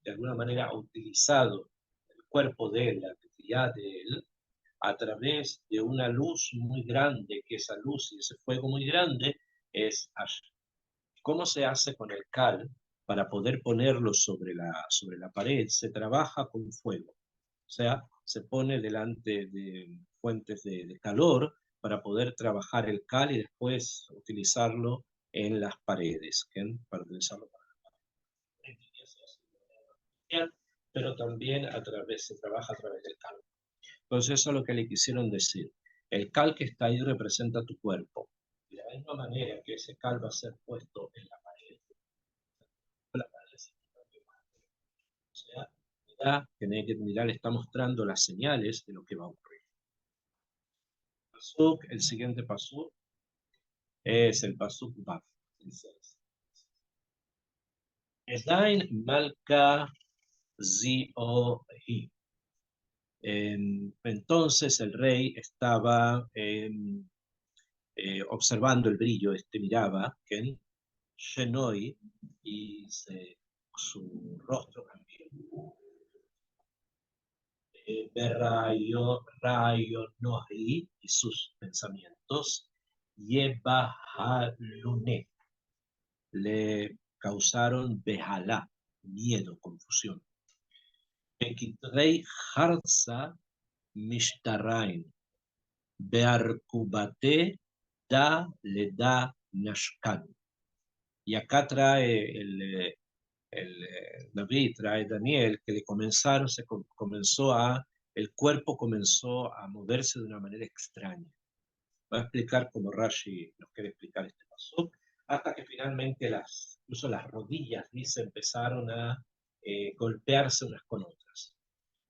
de alguna manera utilizado el cuerpo de él, la actividad de él, a través de una luz muy grande, que esa luz y ese fuego muy grande es Asher. ¿Cómo se hace con el cal para poder ponerlo sobre la pared? Se trabaja con fuego, o sea, se pone delante de fuentes de calor para poder trabajar el cal y después utilizarlo en las paredes, ¿okay? Para utilizarlo para las paredes, pero también se trabaja a través del cal. Entonces eso es lo que le quisieron decir. El cal que está ahí representa tu cuerpo. De la misma manera que ese cal va a ser puesto en la pared, o sea, mirá, le está mostrando las señales de lo que va a ocurrir. Pasuk, el siguiente pasuk es el pasuk Baf. Edain Malka Ziohi. Entonces el rey estaba observando el brillo, miraba, que Shenoi, y su rostro cambió. Rayo Nohi y sus pensamientos, Yebahalune, le causaron Behalá, miedo, confusión. Ekitrei Harza Mishtarain, Bearkubate da le da Nashkan. Y acá trae el David, trae Daniel, que comenzó a el cuerpo comenzó a moverse de una manera extraña. Va a explicar como Rashi nos quiere explicar este paso, hasta que finalmente incluso las rodillas, dice, empezaron a golpearse unas con otras,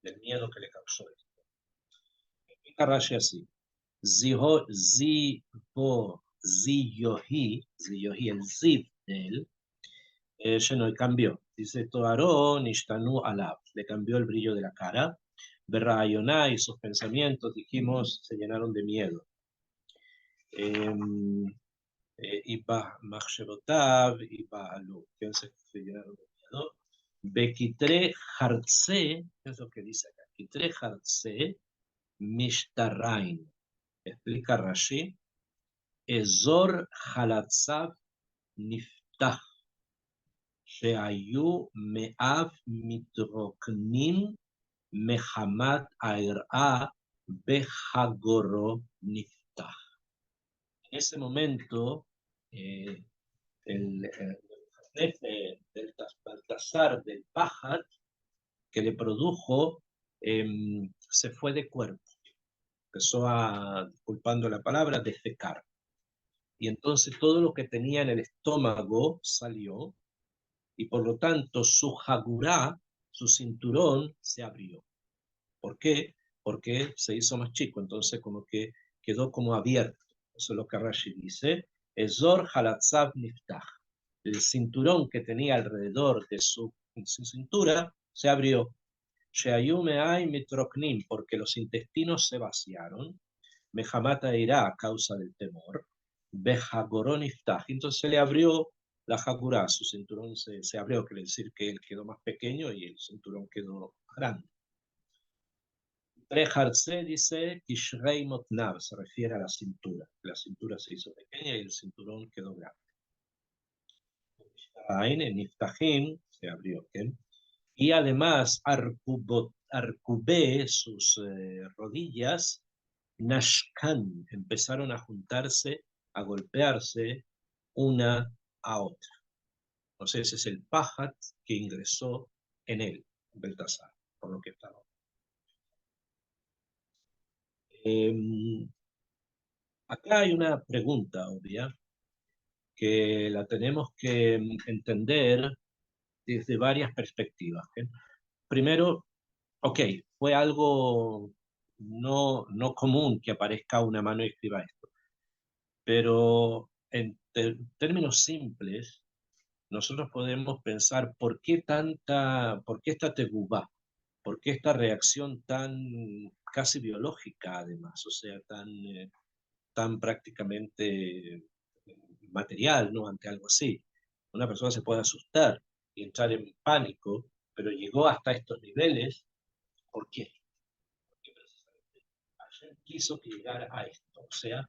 del miedo que le causó esto. Explica Rashi así, Ziyohi, el Ziv de él, llenó y cambió. Dice Toarón, Ishtanu Alab, le cambió el brillo de la cara. Berrayoná y sus pensamientos, dijimos, se llenaron de miedo. Y Machshebotav y Baalu, que se llenaron de miedo. Bekitre Hartze, es lo que dice acá, Kitre Hartze Mishtarain. Explica Rashi, Ezor Halatzav Niftach. שהיו מאב מתרוקנים מחמת היראה בחגורו נפתח. En ese momento, el del Baltasar del Pajat, que le produjo, se fue de cuerpo. Empezó a, disculpando la palabra, defecar. Y entonces todo lo que tenía en el estómago salió, y por lo tanto su jagurá, su cinturón, se abrió. ¿Por qué? Porque se hizo más chico, entonces como que quedó como abierto. Eso es lo que Rashi dice. Ezor halatzav niftach. El cinturón que tenía alrededor de su cintura se abrió. Sheayumeay mitroknim, porque los intestinos se vaciaron. Mehamata irá a causa del temor. Bejagorón iftach. Entonces se le abrió la jagurá, su cinturón se abrió, quiere decir que él quedó más pequeño y el cinturón quedó grande. Trejarse dice Kishrei Motnav, se refiere a la cintura. La cintura se hizo pequeña y el cinturón quedó grande. En Niftahim se abrió. ¿Okay? Y además Arcubé, sus rodillas, Nashkan, empezaron a juntarse, a golpearse una a otra. Entonces ese es el Pajat que ingresó en él, Beltasar, por lo que estaba. Acá hay una pregunta obvia que la tenemos que entender desde varias perspectivas. ¿Okay? Primero, ok, fue algo no común que aparezca una mano y escriba esto, pero en términos simples, nosotros podemos pensar por qué esta tegubá, por qué esta reacción tan casi biológica además, o sea, tan prácticamente material, ¿no? Ante algo así. Una persona se puede asustar y entrar en pánico, pero llegó hasta estos niveles, ¿por qué? Porque precisamente Hashem quiso que llegara a esto, o sea,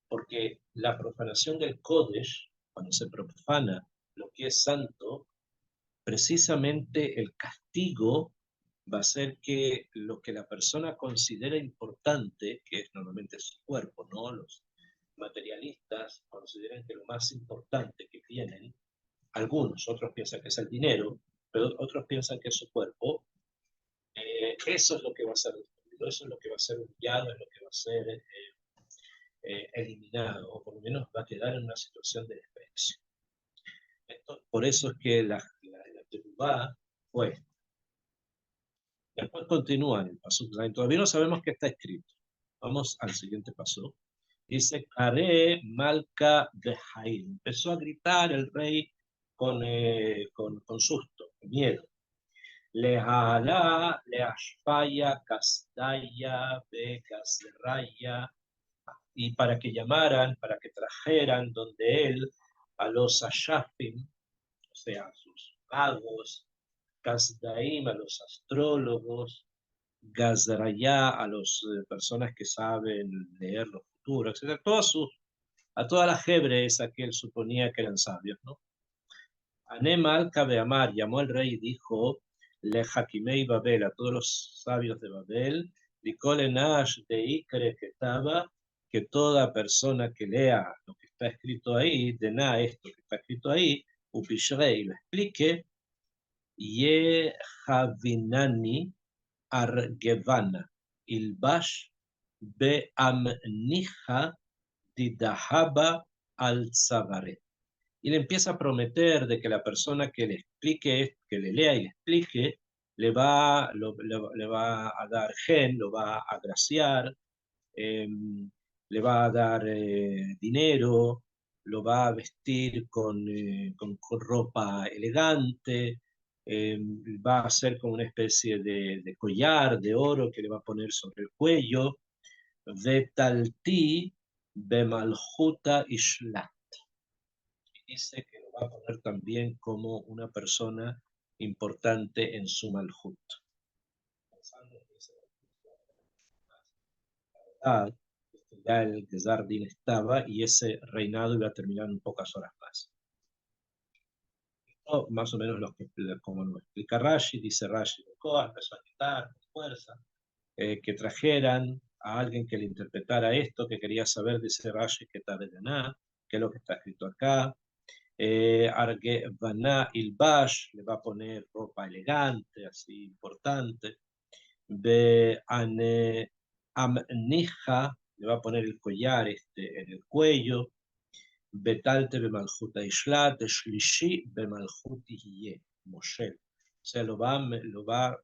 porque la profanación del Kodesh, cuando se profana lo que es santo, precisamente el castigo va a ser que lo que la persona considera importante, que es normalmente su cuerpo, ¿no? Los materialistas consideran que lo más importante que tienen, algunos, otros piensan que es el dinero, pero otros piensan que es su cuerpo, eso es lo que va a ser destruido, eso es lo que va a ser humillado, es lo que va a ser eliminado, o por lo menos va a quedar en una situación de desprecio. Por eso es que la Terubá fue. Después continúa en el paso. Todavía no sabemos qué está escrito. Vamos al siguiente paso. Dice, Kare Malka de Jair. Empezó a gritar el rey con susto, con miedo. Lehala, Leashpaya, Kasdaya, Bekasraya. Y para que llamaran, para que trajeran donde él a los Ashafim, o sea, a sus magos, Kasdaim, a los astrólogos, Gazraya, a las personas que saben leer los futuros, etc. A toda la jebre esa que él suponía que eran sabios, ¿no? Anemal Kabeamar llamó al rey y dijo, Le Hakimei Babel, a todos los sabios de Babel, Likole Nash de Ikre que estaba, que toda persona que lea lo que está escrito ahí, de nada esto que está escrito ahí, Upishrei, lo explique, Ye Havinani, Argevana, Ilbash, Beamnija, Didahaba al Zabaret. Y le empieza a prometer de que la persona que le explique, que le lea y le explique, le va a dar gen, lo va a agraciar, eh, le va a dar dinero, lo va a vestir con ropa elegante, va a hacer como una especie de collar de oro que le va a poner sobre el cuello, Vetalti Bemaljuta Ishla. Dice que lo va a poner también como una persona importante en su Malhut. Ya el Gezardin estaba y ese reinado iba a terminar en pocas horas más. Esto más o menos como lo explica Rashi, dice Rashi, empezó a quitar con fuerza, que trajeran a alguien que le interpretara esto, que quería saber, dice Rashi, que está de nada, que es lo que está escrito acá. Argevana Ilbash le va a poner ropa elegante, así importante. Beane Amnija le va a poner el collar en el cuello. Betalte bemalchuta ishlat, shlishi bemalchuti hiye, Moshe. O sea, lo va a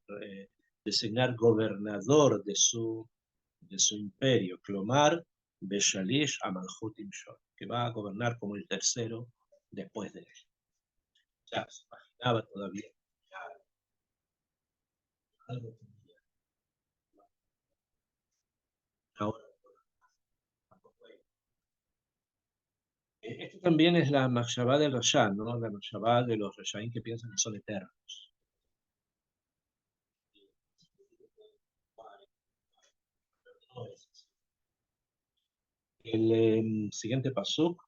designar gobernador de su imperio, Clomar, Beshalish a Malchutim Shor, que va a gobernar como el tercero después de él. Ya se imaginaba todavía ya algo tenía. Ahora, esto también es la Machshavá del Rasha, ¿no? La Machshavá de los Rashaim que piensan que son eternos. No es así. El siguiente pasuk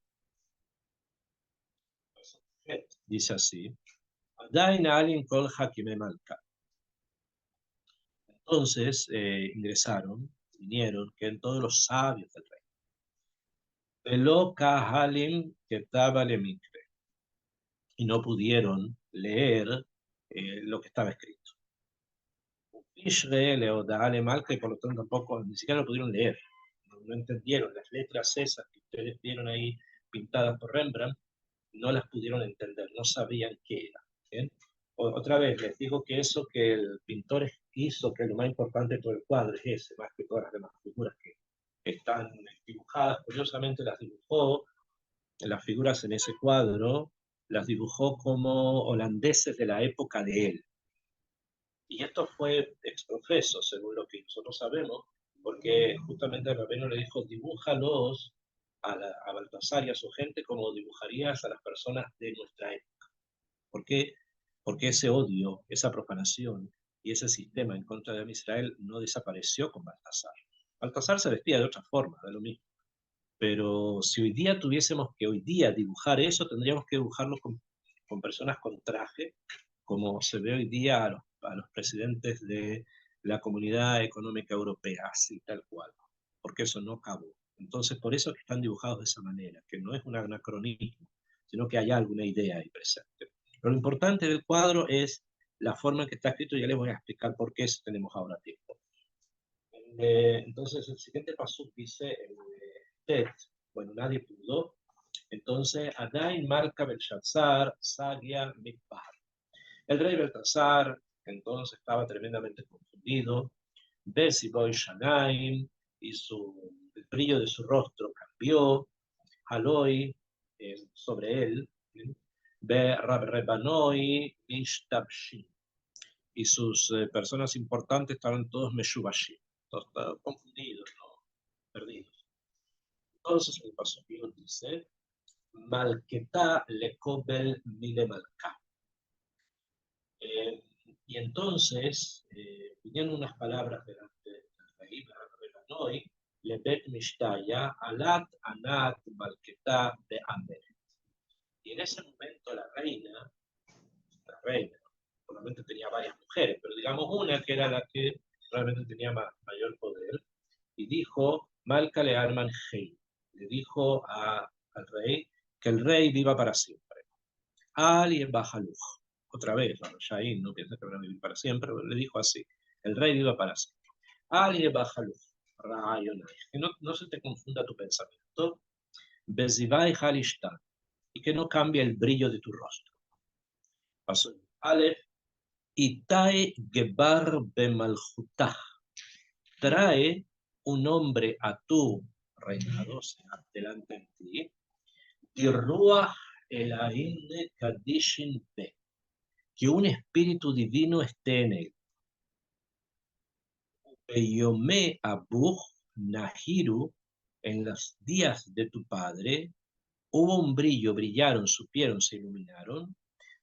dice así: Adain alin kol hakime malka. Entonces vinieron, que en todos los sabios del rey. Velo kahalim ketaba lemikre. Y no pudieron leer lo que estaba escrito. Ishre leodale malka, y por lo tanto tampoco, ni siquiera lo pudieron leer. No entendieron las letras esas que ustedes vieron ahí pintadas por Rembrandt, no las pudieron entender, no sabían qué era. ¿Bien? Otra vez les digo que eso que el pintor hizo, que es lo más importante de todo el cuadro, es ese, más que todas las demás figuras que están dibujadas. Curiosamente las dibujó, las figuras en ese cuadro, las dibujó como holandeses de la época de él. Y esto fue exprofeso, según lo que nosotros sabemos, porque justamente el rabino le dijo: dibújalos a Baltasar y a su gente como dibujarías a las personas de nuestra época. ¿Por qué? Porque ese odio, esa profanación y ese sistema en contra de Israel no desapareció con Baltasar. Baltasar se vestía de otra forma, de lo mismo. Pero si hoy día tuviésemos que hoy día dibujar eso, tendríamos que dibujarlo con personas con traje, como se ve hoy día a los presidentes de la Comunidad Económica Europea, así tal cual, porque eso no acabó. Entonces, por eso es que están dibujados de esa manera, que no es un anacronismo, sino que hay alguna idea ahí presente. Pero lo importante del cuadro es la forma en que está escrito, y ya les voy a explicar por qué eso tenemos ahora tiempo. Entonces, el siguiente paso dice, bueno, nadie pudo. Entonces, Adain marca Belshazzar, Sagia, Mikbar. El rey Belshazzar entonces estaba tremendamente confundido. Besiboy Shanaim, y el brillo de su rostro cambió. Haloi, sobre él. Be Rabrebanoi, Mishtabshin. Y sus personas importantes estaban todos Meshubashim, todos confundidos, ¿no? Perdidos. Entonces el paso dice: Malketa lekobel mile malka. Y entonces vinieron unas palabras delante del rey, Rebanoi, lebet mishtaya, alat anat malketa de Ameret. Y en ese momento la reina, solamente tenía varias mujeres, pero digamos una que era la que realmente tenía mayor poder, y dijo: Malka le arman hei. Le dijo al rey que el rey viva para siempre. Ali en Bajaluj. Otra vez, ya ahí no piensa que van a vivir para siempre, pero le dijo así: El rey viva para siempre. Ali Bajaluf, Rayonai. Que no se te confunda tu pensamiento. Bezivai Halishtan. Y que no cambie el brillo de tu rostro. Paso Aleph. Itae Gebar Bemalchutah. Trae un hombre a tu reinado, o sea, delante de ti. Tirruah Elahim Kadishin Be. Que un espíritu divino esté en él. Yomé Abuj Nahiru, en los días de tu padre, hubo un brillo, brillaron, supieron, se iluminaron.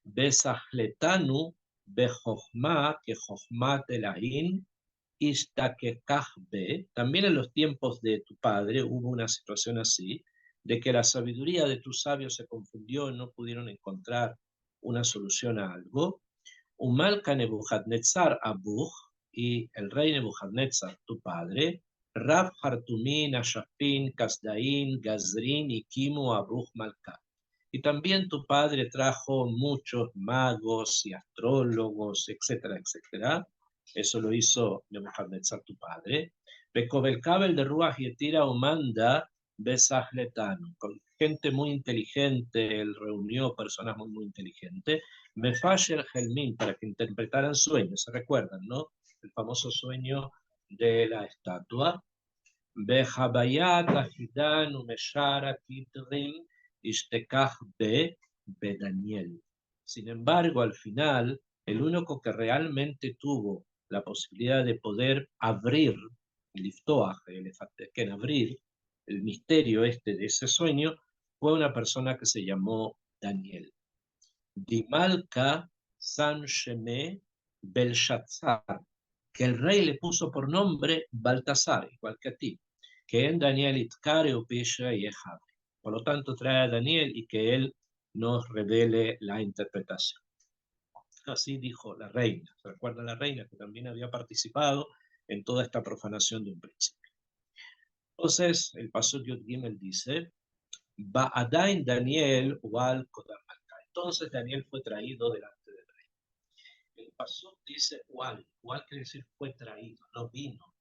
Besahletanu Bejochma, que Jochma Telahin, Istakekahbe. También en los tiempos de tu padre hubo una situación así, de que la sabiduría de tus sabios se confundió y no pudieron encontrar una solución a algo. Umalka Nebuchadnezzar Abuj, y el rey Nebuchadnezzar, tu padre, Rab Hartumín, Ashapin, Kasdaín, Gazrin y Kimu Abuj Malka. Y también tu padre trajo muchos magos y astrólogos, etcétera, etcétera. Eso lo hizo Nebuchadnezzar, tu padre. Bekobelkabel de Ruach Yetira Umanda Besahletanu. Con gente muy inteligente, él reunió personas muy, muy inteligentes. Mefasher Helmin, para que interpretaran sueños, se recuerdan, ¿no? El famoso sueño de la estatua. Bejabayat Ahidan Umeshara Kitrim Ishtekach Be Daniel. Sin embargo, al final, el único que realmente tuvo la posibilidad de poder abrir, Liftoach, que abrir el misterio este de ese sueño, fue una persona que se llamó Daniel. Dimalka San Shemé Belshazzar, que el rey le puso por nombre Baltasar, igual que a ti, que en Daniel Itkare Upisha y Ejab. Por lo tanto, trae a Daniel y que él nos revele la interpretación. Así dijo la reina. ¿Se recuerda la reina que también había participado en toda esta profanación de un príncipe? Entonces, el paso Yud Gimel dice, Ba'adain Daniel Wal Kodam. Entonces Daniel fue traído delante del rey. El paso dice Wal. Wal quiere decir fue traído, no vino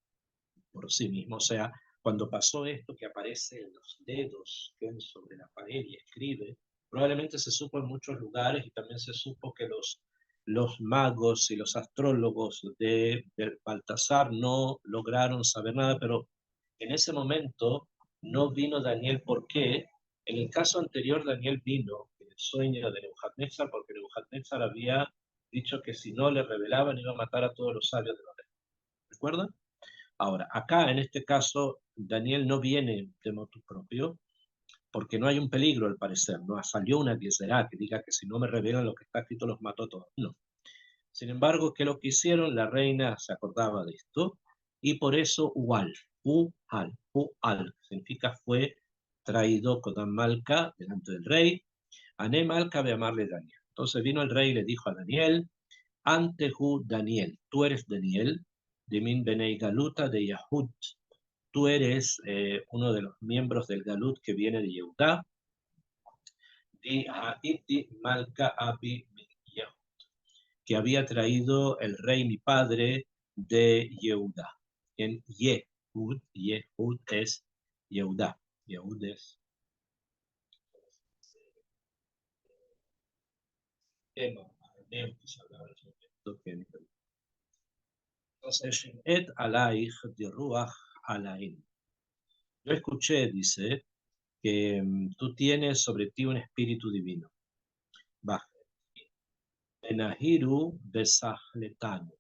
por sí mismo. O sea, cuando pasó esto que aparece en los dedos que sobre la pared y escribe, probablemente se supo en muchos lugares y también se supo que los magos y los astrólogos de Baltasar no lograron saber nada, pero en ese momento no vino Daniel. ¿Por qué? En el caso anterior Daniel vino en el sueño de Nebuchadnezzar porque Nebuchadnezzar había dicho que si no le revelaban iba a matar a todos los sabios de Babel. ¿Recuerdan? Ahora, acá en este caso, Daniel no viene de motu propio, porque no hay un peligro al parecer, no salió una será que diga que si no me revelan lo que está escrito los mato a todos, no. Sin embargo, ¿qué es lo que hicieron? La reina se acordaba de esto, y por eso Ual, significa fue traído con Malca delante del rey, Ané Malca de amarle Daniel. Entonces vino el rey y le dijo a Daniel, Antehu Daniel, tú eres Daniel, de Min Benei Galuta de Yahud, tú eres uno de los miembros del Galut que viene de Yehudá, de Haiti Malka Abi Yehud, que había traído el rey mi padre de Yehudá. En Yehud es Yehudá, Yehud es tema, que se hablaba en ese momento, entonces, et alaich de ruach alain. Yo escuché, dice, que tú tienes sobre ti un espíritu divino. Baja. Benahiru besahletanu.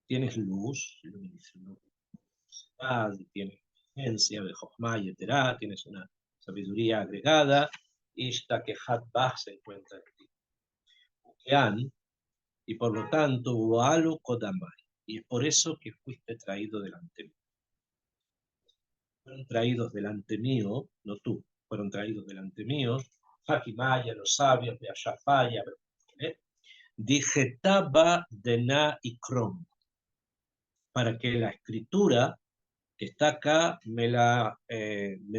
Tienes luz, luminosidad, tienes inteligencia, bejojma y etcétera, tienes una sabiduría agregada. Ishta que hatbah se encuentra en ti. Y por lo tanto, Ualu Kodamai. Y es por eso que fuiste traído delante mío. Fueron traídos delante mío, no tú, fueron traídos delante mío, Hakimaya, los sabios de Ashafaya, Dijetaba Dena y Krom, para que la escritura que está acá me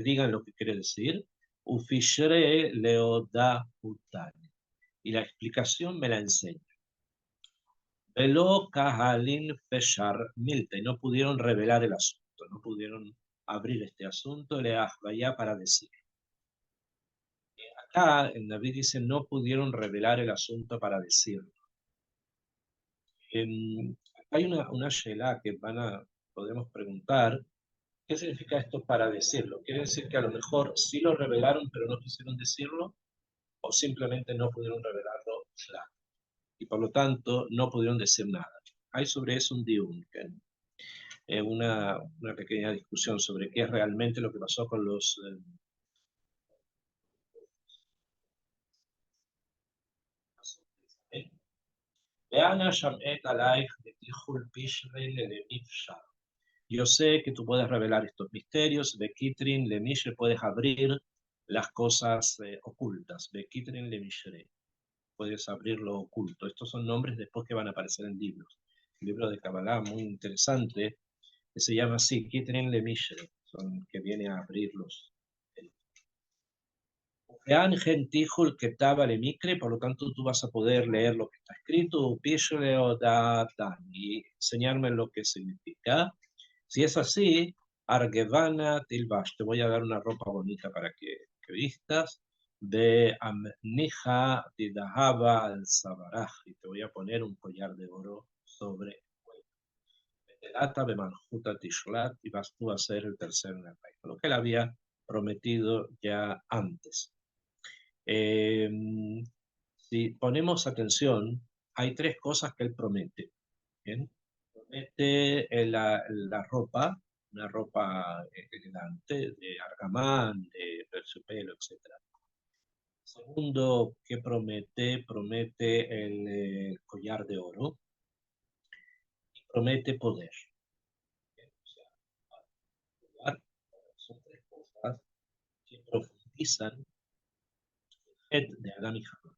digan lo que quiere decir, Ufishre Leoda Utani, y la explicación me la enseña. Velo Kahalin Feshar Milta, y no pudieron revelar el asunto, no pudieron abrir este asunto, le vaya para decir. Acá en David dice no pudieron revelar el asunto para decirlo. Hay una shela que podemos preguntar, ¿qué significa esto para decirlo? ¿Quiere decir que a lo mejor sí lo revelaron pero no quisieron decirlo? ¿O simplemente no pudieron revelarlo claro? Y por lo tanto no pudieron decir nada. Hay sobre eso un diún, una pequeña discusión sobre qué es realmente lo que pasó con los... Yo sé que tú puedes revelar estos misterios, Bekitrin, Lemishe, puedes abrir las cosas ocultas, Bekitrin, Lemishe, puedes abrir lo oculto. Estos son nombres después que van a aparecer en libros. Un libro de Kabbalah muy interesante que se llama así, Kitrin Lemishe, que viene a abrirlos. Vean Gentijul que le micre, por lo tanto tú vas a poder leer lo que está escrito, Pishle o Datan, y enseñarme lo que significa. Si es así, Argevana Tilbash, te voy a dar una ropa bonita para que vistas. De Amnija Tidahaba al Sabaraj, y te voy a poner un collar de oro sobre el cuello. Data Bemanjuta Tishlat, y vas tú a ser el tercero en el reino, lo que él había prometido ya antes. Eh, si ponemos atención, hay tres cosas que él promete. ¿Bien? Promete la ropa, una ropa elegante, de argamán, de terciopelo, etc. Segundo, que promete? Promete el collar de oro y promete poder. ¿Bien? O sea, son tres cosas que profundizan el de Adán y Jabá.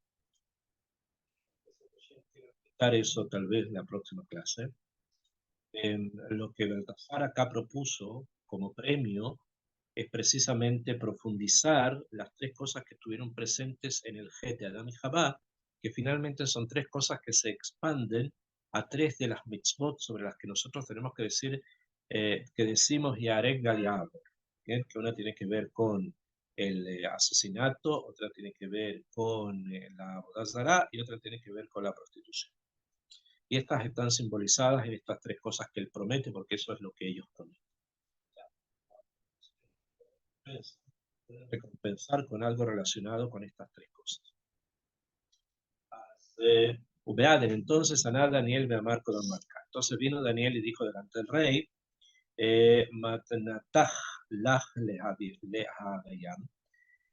Quiero explicar eso tal vez en la próxima clase. Lo que Baltasar acá propuso como premio es precisamente profundizar las tres cosas que estuvieron presentes en el Get de Adán y Jabá, que finalmente son tres cosas que se expanden a tres de las mitzvot sobre las que nosotros tenemos que decir, que decimos Yarek Galiab, que una tiene que ver con el asesinato, otra tiene que ver con la bodazara y otra tiene que ver con la prostitución. Y estas están simbolizadas en estas tres cosas que él promete, porque eso es lo que ellos prometen. Pueden recompensar con algo relacionado con estas tres cosas. Ubeaden, entonces Aná Daniel me amarco don Marca. Entonces vino Daniel y dijo delante del rey, Matnatach lach lehavayam.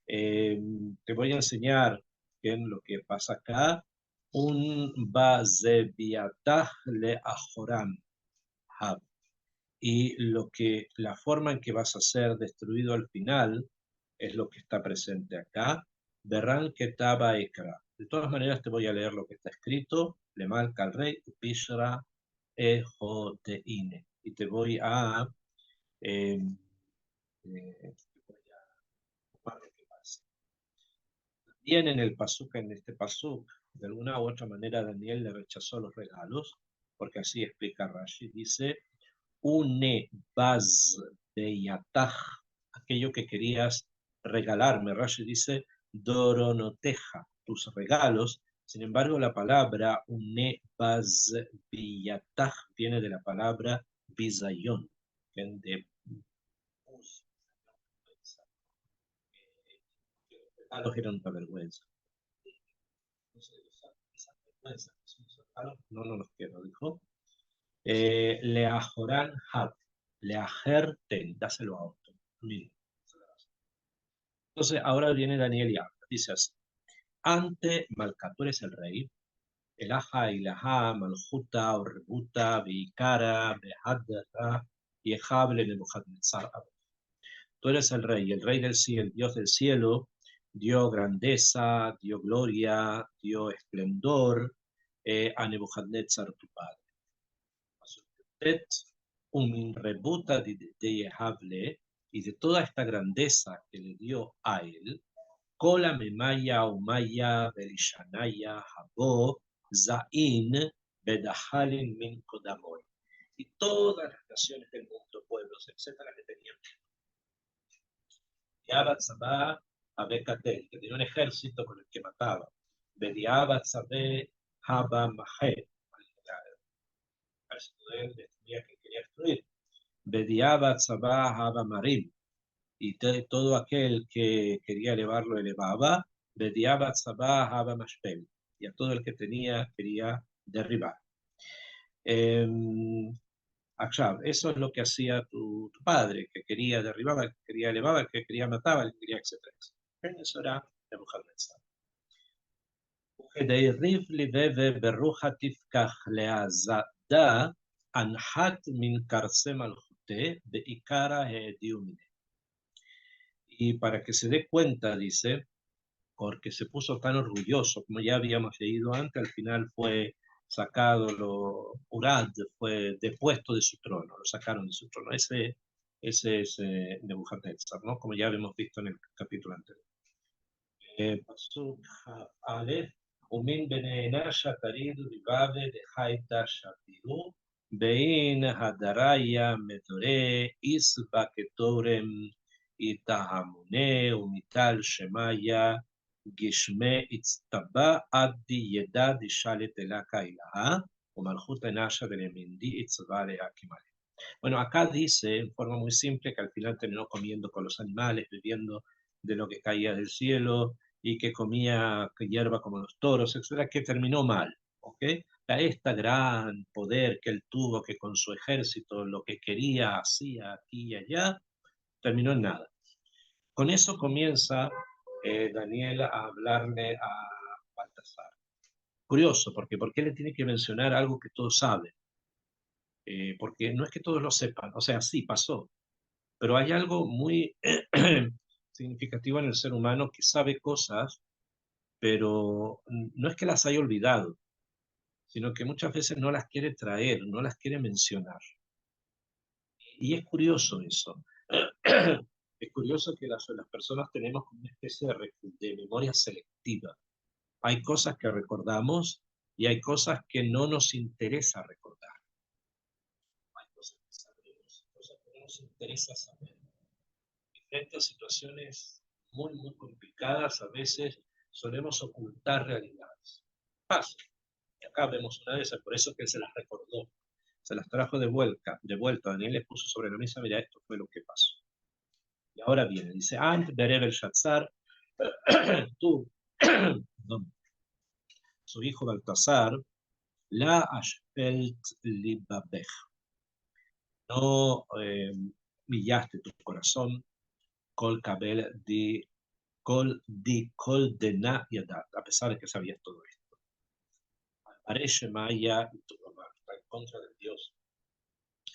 Te voy a enseñar en lo que pasa acá, un bazebiatach le ajoram. Y la forma en que vas a ser destruido al final es lo que está presente acá. Verán que Taba Ekra. De todas maneras te voy a leer lo que está escrito. Le marca al rey Pishra Ejoteine. Y te voy a eh, lo que pasa. Bien en el pasuk, en este pasuk, de alguna u otra manera Daniel le rechazó los regalos, porque así explica Rashi, dice une baz beyataj, aquello que querías regalarme. Rashi dice doronoteja, tus regalos. Sin embargo, la palabra une baz beyataj viene de la palabra bizayon, que de regalos eran una vergüenza. No, no los quiero, dijo. Leajoran hat, leajerten, dáselo a otro. Mira. Entonces ahora viene Daniel y habla, dice así, ante Malca, tú eres el rey, el Aja, Ilaha, Maljuta, Orrebuta, Beikara, Behadra, y Ejable, Nebuchadnezzar. Tú eres el rey del cielo, el Dios del cielo, dio grandeza, dio gloria, dio esplendor a Nebuchadnezzar tu padre. Un rebuta de Yehable, y de toda esta grandeza que le dio a él, Kola Memaya, Umaya, Berishanaya, Jabó, Zain, Bedahalin min Kodamoy. Y todas las naciones del mundo, pueblos, etcétera, que tenían Bediabat Sabah Abekatel, que tenía un ejército con el que mataba. Bediabat Sabah Haba Mahe, el ejército de él destruía que quería destruir. Bediabat Sabah Haba Marim, y todo aquel que quería elevarlo elevaba. Bediabat Sabah Haba Mashpel, y a todo el que tenía quería derribar. Eso es lo que hacía tu padre, que quería derribaba, que quería elevaba, que quería mataba, que quería, etcétera, etcétera. Eso era Nebuchadnezzar. וכדי ריב לבב ברוחה תפקח להזדה אנחת מן קרסי מלכותה בעיקרה העדיו מיניה. Y para que se dé cuenta, dice, porque se puso tan orgulloso, como ya habíamos leído antes, al final fue sacado, Urad fue depuesto de su trono, lo sacaron de su trono. Ese es Nebuchadnezzar, ¿no? Como ya habíamos visto en el capítulo anterior. Pasuk Aleph, Umin Beneena Taridu Ribave de Haita Shapiru, Bein Hadaraya Medore, Isba Ketorem, Itahamune, Umital Shemaya, Gishme Itztaba, Addi Yedad Shalet Elaka Ilaha, o Maljuta Nasha de Lemindi Itzvale Akimale. Bueno, acá dice en forma muy simple que al final terminó comiendo con los animales, bebiendo de lo que caía del cielo y que comía hierba como los toros, etcétera, que terminó mal, ¿ok? Este gran poder que él tuvo, que con su ejército lo que quería hacía aquí y allá, terminó en nada. Con eso comienza Daniel a hablarle a Baltasar. Curioso, porque ¿por qué le tiene que mencionar algo que todos saben? Porque no es que todos lo sepan, o sea, sí pasó, pero hay algo muy significativo en el ser humano que sabe cosas, pero no es que las haya olvidado, sino que muchas veces no las quiere traer, no las quiere mencionar. Y es curioso eso. Es curioso que las personas tenemos una especie de memoria selectiva. Hay cosas que recordamos y hay cosas que no nos interesa recordar. Hay cosas que sabemos, cosas que no nos interesa saber. Frente a situaciones muy, muy complicadas, a veces solemos ocultar realidades. Pasa. Y acá vemos una de esas, por eso que él se las recordó, se las trajo de vuelta. Daniel les puso sobre la mesa, mira, esto fue lo que pasó. Y ahora viene, dice, Ant Berev el Shatzar, tú, su hijo Baltasar, la Ashpelt Libabej, no humillaste tu corazón, Kol Kabel Kol Dena Yadat, a pesar de que sabías todo esto. Parece Maya, y tu mamá está en contra del Dios,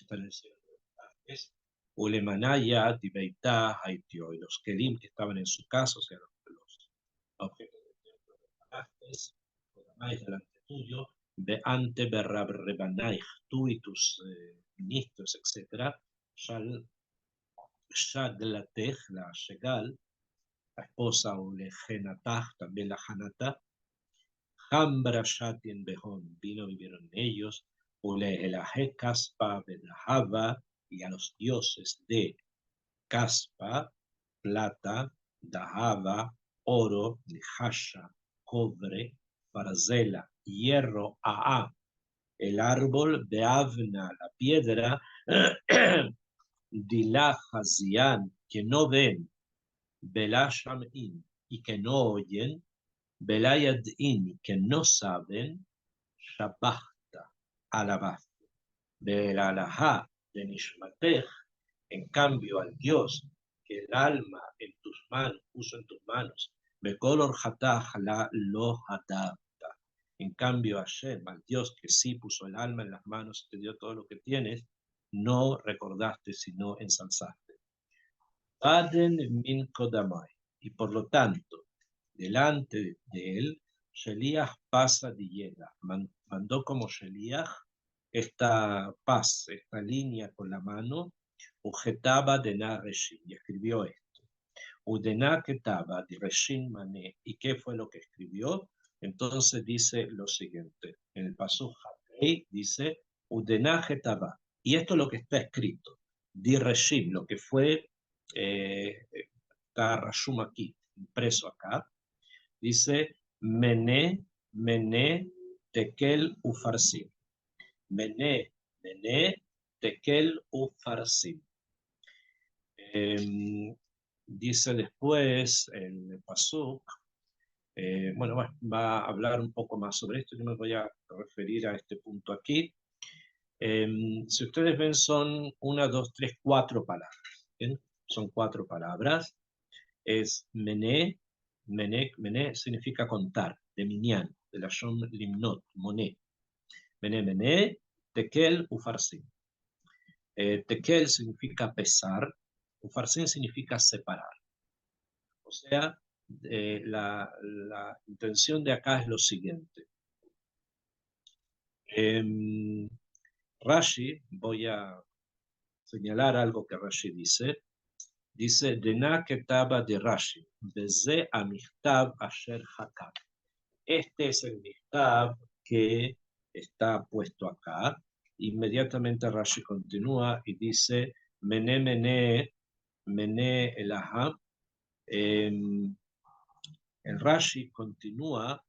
está en el cielo. Ulemanaya, Dibeita, Haitio, y los Kelim que estaban en su casa, o sea, los objetos del templo que pagaste, programáis delante tuyo, de ante Berrabrebanaich, tú y tus ministros, etc. Shaglatech, la Shegal, la esposa o Lejenatah, también la Hanatah, Hambra Shatin Behon, vivieron ellos, Ulehelahe Kaspa Bedahava, y a los dioses de Caspa, plata, Dahava, oro, Nihasha, cobre, Barzela, hierro, Aa, el árbol, Beavna, la piedra, Dilah, Hazian, que no ven, Belashamin, y que no oyen, Belayadin, que no saben, Shabachta, alabaste, Belalaha, de Nishmatech, en cambio al Dios que el alma en tus manos, puso en tus manos, Bekolor Hatah la lo adapta. En cambio Hashem, al Dios que sí puso el alma en las manos y te dio todo lo que tienes, no recordaste sino ensalzaste. Baden min kodamai. Y por lo tanto, delante de él, Sheliach pasa de Yeda. Mandó como Sheliach esta paz, esta línea con la mano, Ujetaba de Na Reshin, y escribió esto. Udena Ketaba de Reshin Mané, ¿y qué fue lo que escribió? Entonces dice lo siguiente, en el Pasuk Y dice, Udenaje Taba. Y esto es lo que está escrito. Di Reshim, lo que fue, está Rashum aquí, impreso acá. Dice, Mené, Mené, Tekel, Ufarsim. Mené, Mené, Tekel, Ufarsim. Dice después el Pasuk, bueno, va a hablar un poco más sobre esto, yo me voy a referir a este punto aquí. Si ustedes ven, son una, dos, tres, cuatro palabras. ¿Bien? Son cuatro palabras. Es mené, mené, mené significa contar, de minyan, de la shon limnot, moné. Mené, mené, tekel, ufarsim. Tekel significa pesar, ufarsim significa separar. O sea, la intención de acá es lo siguiente. Rashi, voy a señalar algo que Rashi dice. Dice, Dena ketaba de Rashi, Beze amichtav asher hakam. Este es el michtav que está puesto acá. Inmediatamente Rashi continúa y dice, Mene, mene, mene elaham. El Rashi continúa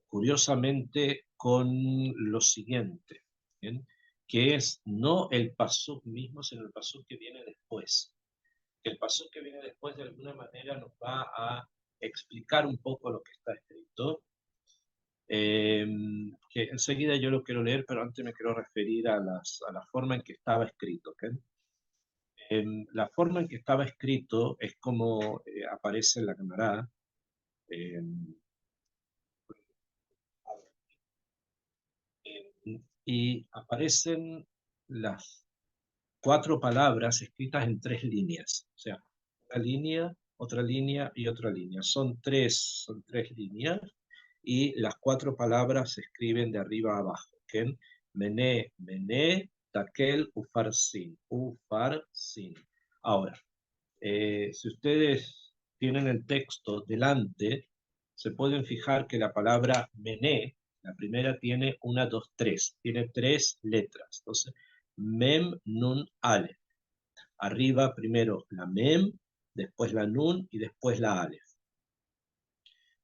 curiosamente con lo siguiente, ¿bien? Que es no el pasuk mismo, sino el pasuk que viene después. El pasuk que viene después de alguna manera nos va a explicar un poco lo que está escrito, que enseguida yo lo quiero leer, pero antes me quiero referir a la forma en que estaba escrito. ¿Okay? La forma en que estaba escrito es como aparece en la Gemara. Eh, y aparecen las cuatro palabras escritas en tres líneas. O sea, una línea, otra línea y otra línea. Son tres líneas y las cuatro palabras se escriben de arriba a abajo. ¿Okay? Mené, mené, takel, ufarsin. Ufarsin. Ahora, si ustedes tienen el texto delante, se pueden fijar que la palabra mené, la primera tiene una, dos, tres, tiene tres letras. Entonces, mem, nun, alef. Arriba primero la mem, después la nun y después la alef.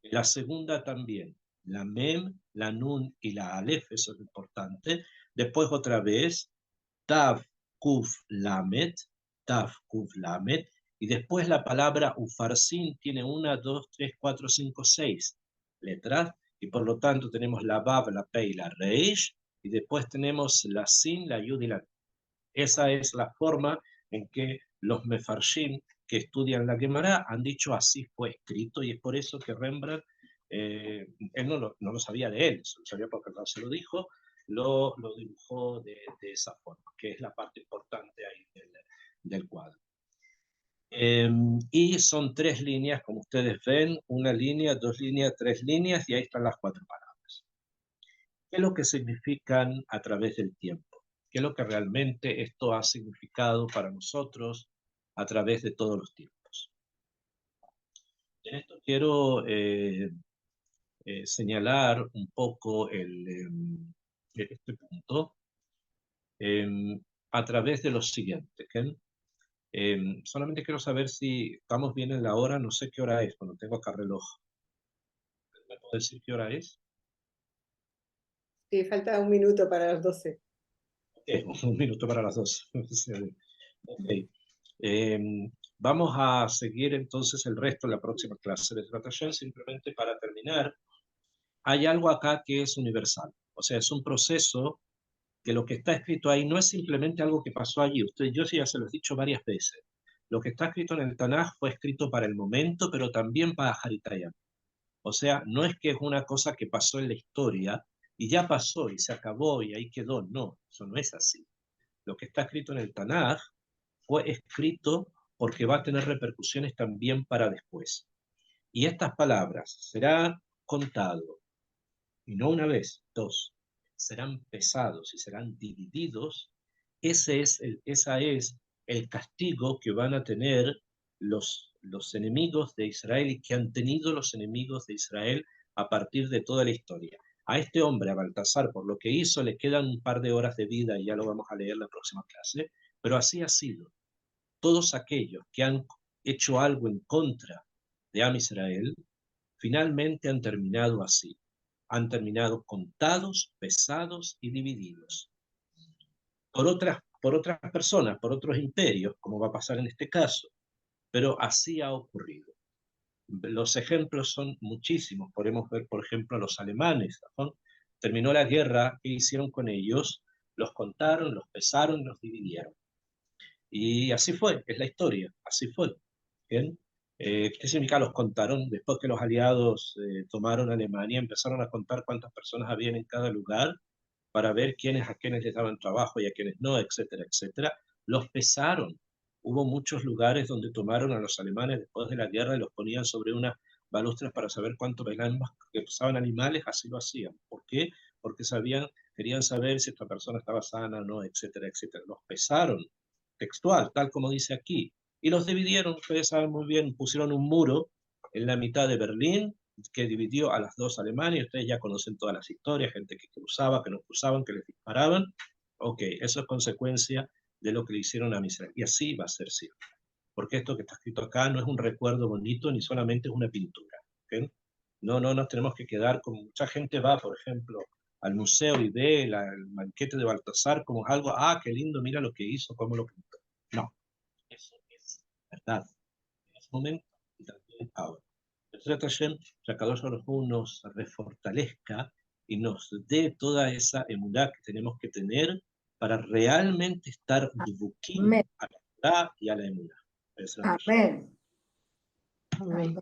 La segunda también, la mem, la nun y la alef, eso es importante. Después otra vez, tav, kuf, lamet, tav, kuf, lamet. Y después la palabra ufarsin tiene una, dos, tres, cuatro, cinco, seis letras. Y por lo tanto tenemos la vav, la pe y la reish. Y después tenemos la sin, la yud y la. Esa es la forma en que los mefarshim que estudian la Gemara han dicho así fue escrito, y es por eso que Rembrandt, él no lo sabía de él, lo sabía porque se lo dijo, lo dibujó de esa forma, que es la parte importante ahí del cuadro. Y son tres líneas, como ustedes ven, una línea, dos líneas, tres líneas, y ahí están las cuatro palabras. ¿Qué es lo que significan a través del tiempo? ¿Qué es lo que realmente esto ha significado para nosotros a través de todos los tiempos? En esto quiero señalar un poco este punto a través de lo siguiente. ¿Okay? Solamente quiero saber si estamos bien en la hora, no sé qué hora es, cuando tengo acá reloj. ¿Me puedo decir qué hora es? Sí, falta un minuto para las 12. Okay, un minuto para las dos. Okay. Vamos a seguir entonces el resto de la próxima clase de Tratación. Simplemente para terminar, hay algo acá que es universal. O sea, es un proceso que lo que está escrito ahí no es simplemente algo que pasó allí. Yo sí ya se lo he dicho varias veces. Lo que está escrito en el Tanaj fue escrito para el momento, pero también para Haritayam. O sea, no es que es una cosa que pasó en la historia y ya pasó y se acabó y ahí quedó. No, eso no es así. Lo que está escrito en el Tanaj fue escrito porque va a tener repercusiones también para después. Y estas palabras será contado, y no una vez, dos, serán pesados y serán divididos. Esa es el castigo que van a tener los enemigos de Israel y que han tenido los enemigos de Israel a partir de toda la historia. A este hombre, a Baltasar, por lo que hizo, le quedan un par de horas de vida y ya lo vamos a leer en la próxima clase, pero así ha sido. Todos aquellos que han hecho algo en contra de Am Israel, finalmente han terminado así. Han terminado contados, pesados y divididos. Por otras personas, por otros imperios, como va a pasar en este caso, pero así ha ocurrido. Los ejemplos son muchísimos. Podemos ver, por ejemplo, a los alemanes, ¿no? Terminó la guerra, ¿qué hicieron con ellos? Los contaron, los pesaron, los dividieron. Y así fue, es la historia, así fue. ¿Bien? ¿Qué significa los contaron? Después que los aliados tomaron Alemania, empezaron a contar cuántas personas habían en cada lugar para ver quiénes a quiénes les daban trabajo y a quiénes no, etcétera, etcétera. Los pesaron. Hubo muchos lugares donde tomaron a los alemanes después de la guerra y los ponían sobre unas balustras para saber cuánto pesaban animales, así lo hacían. ¿Por qué? Porque querían saber si esta persona estaba sana o no, etcétera, etcétera. Los pesaron, textual, tal como dice aquí, y los dividieron, ustedes saben muy bien, pusieron un muro en la mitad de Berlín que dividió a las dos Alemanias. Ustedes ya conocen todas las historias, gente que cruzaba, que no cruzaban, que les disparaban. Ok, eso es consecuencia de lo que le hicieron a Israel. Y así va a ser siempre. Porque esto que está escrito acá no es un recuerdo bonito ni solamente es una pintura. ¿Okay? No nos tenemos que quedar como mucha gente va, por ejemplo, al museo y ve el banquete de Baltasar como algo, qué lindo, mira lo que hizo, cómo lo pintó. No, eso es verdad. En ese momento y también ahora. Que Akadosh Baruj Hu nos refortalezca y nos dé toda esa emuná que tenemos que tener para realmente estar dubuquín Amén. a la Torah y a la emuná. Amén. Amén.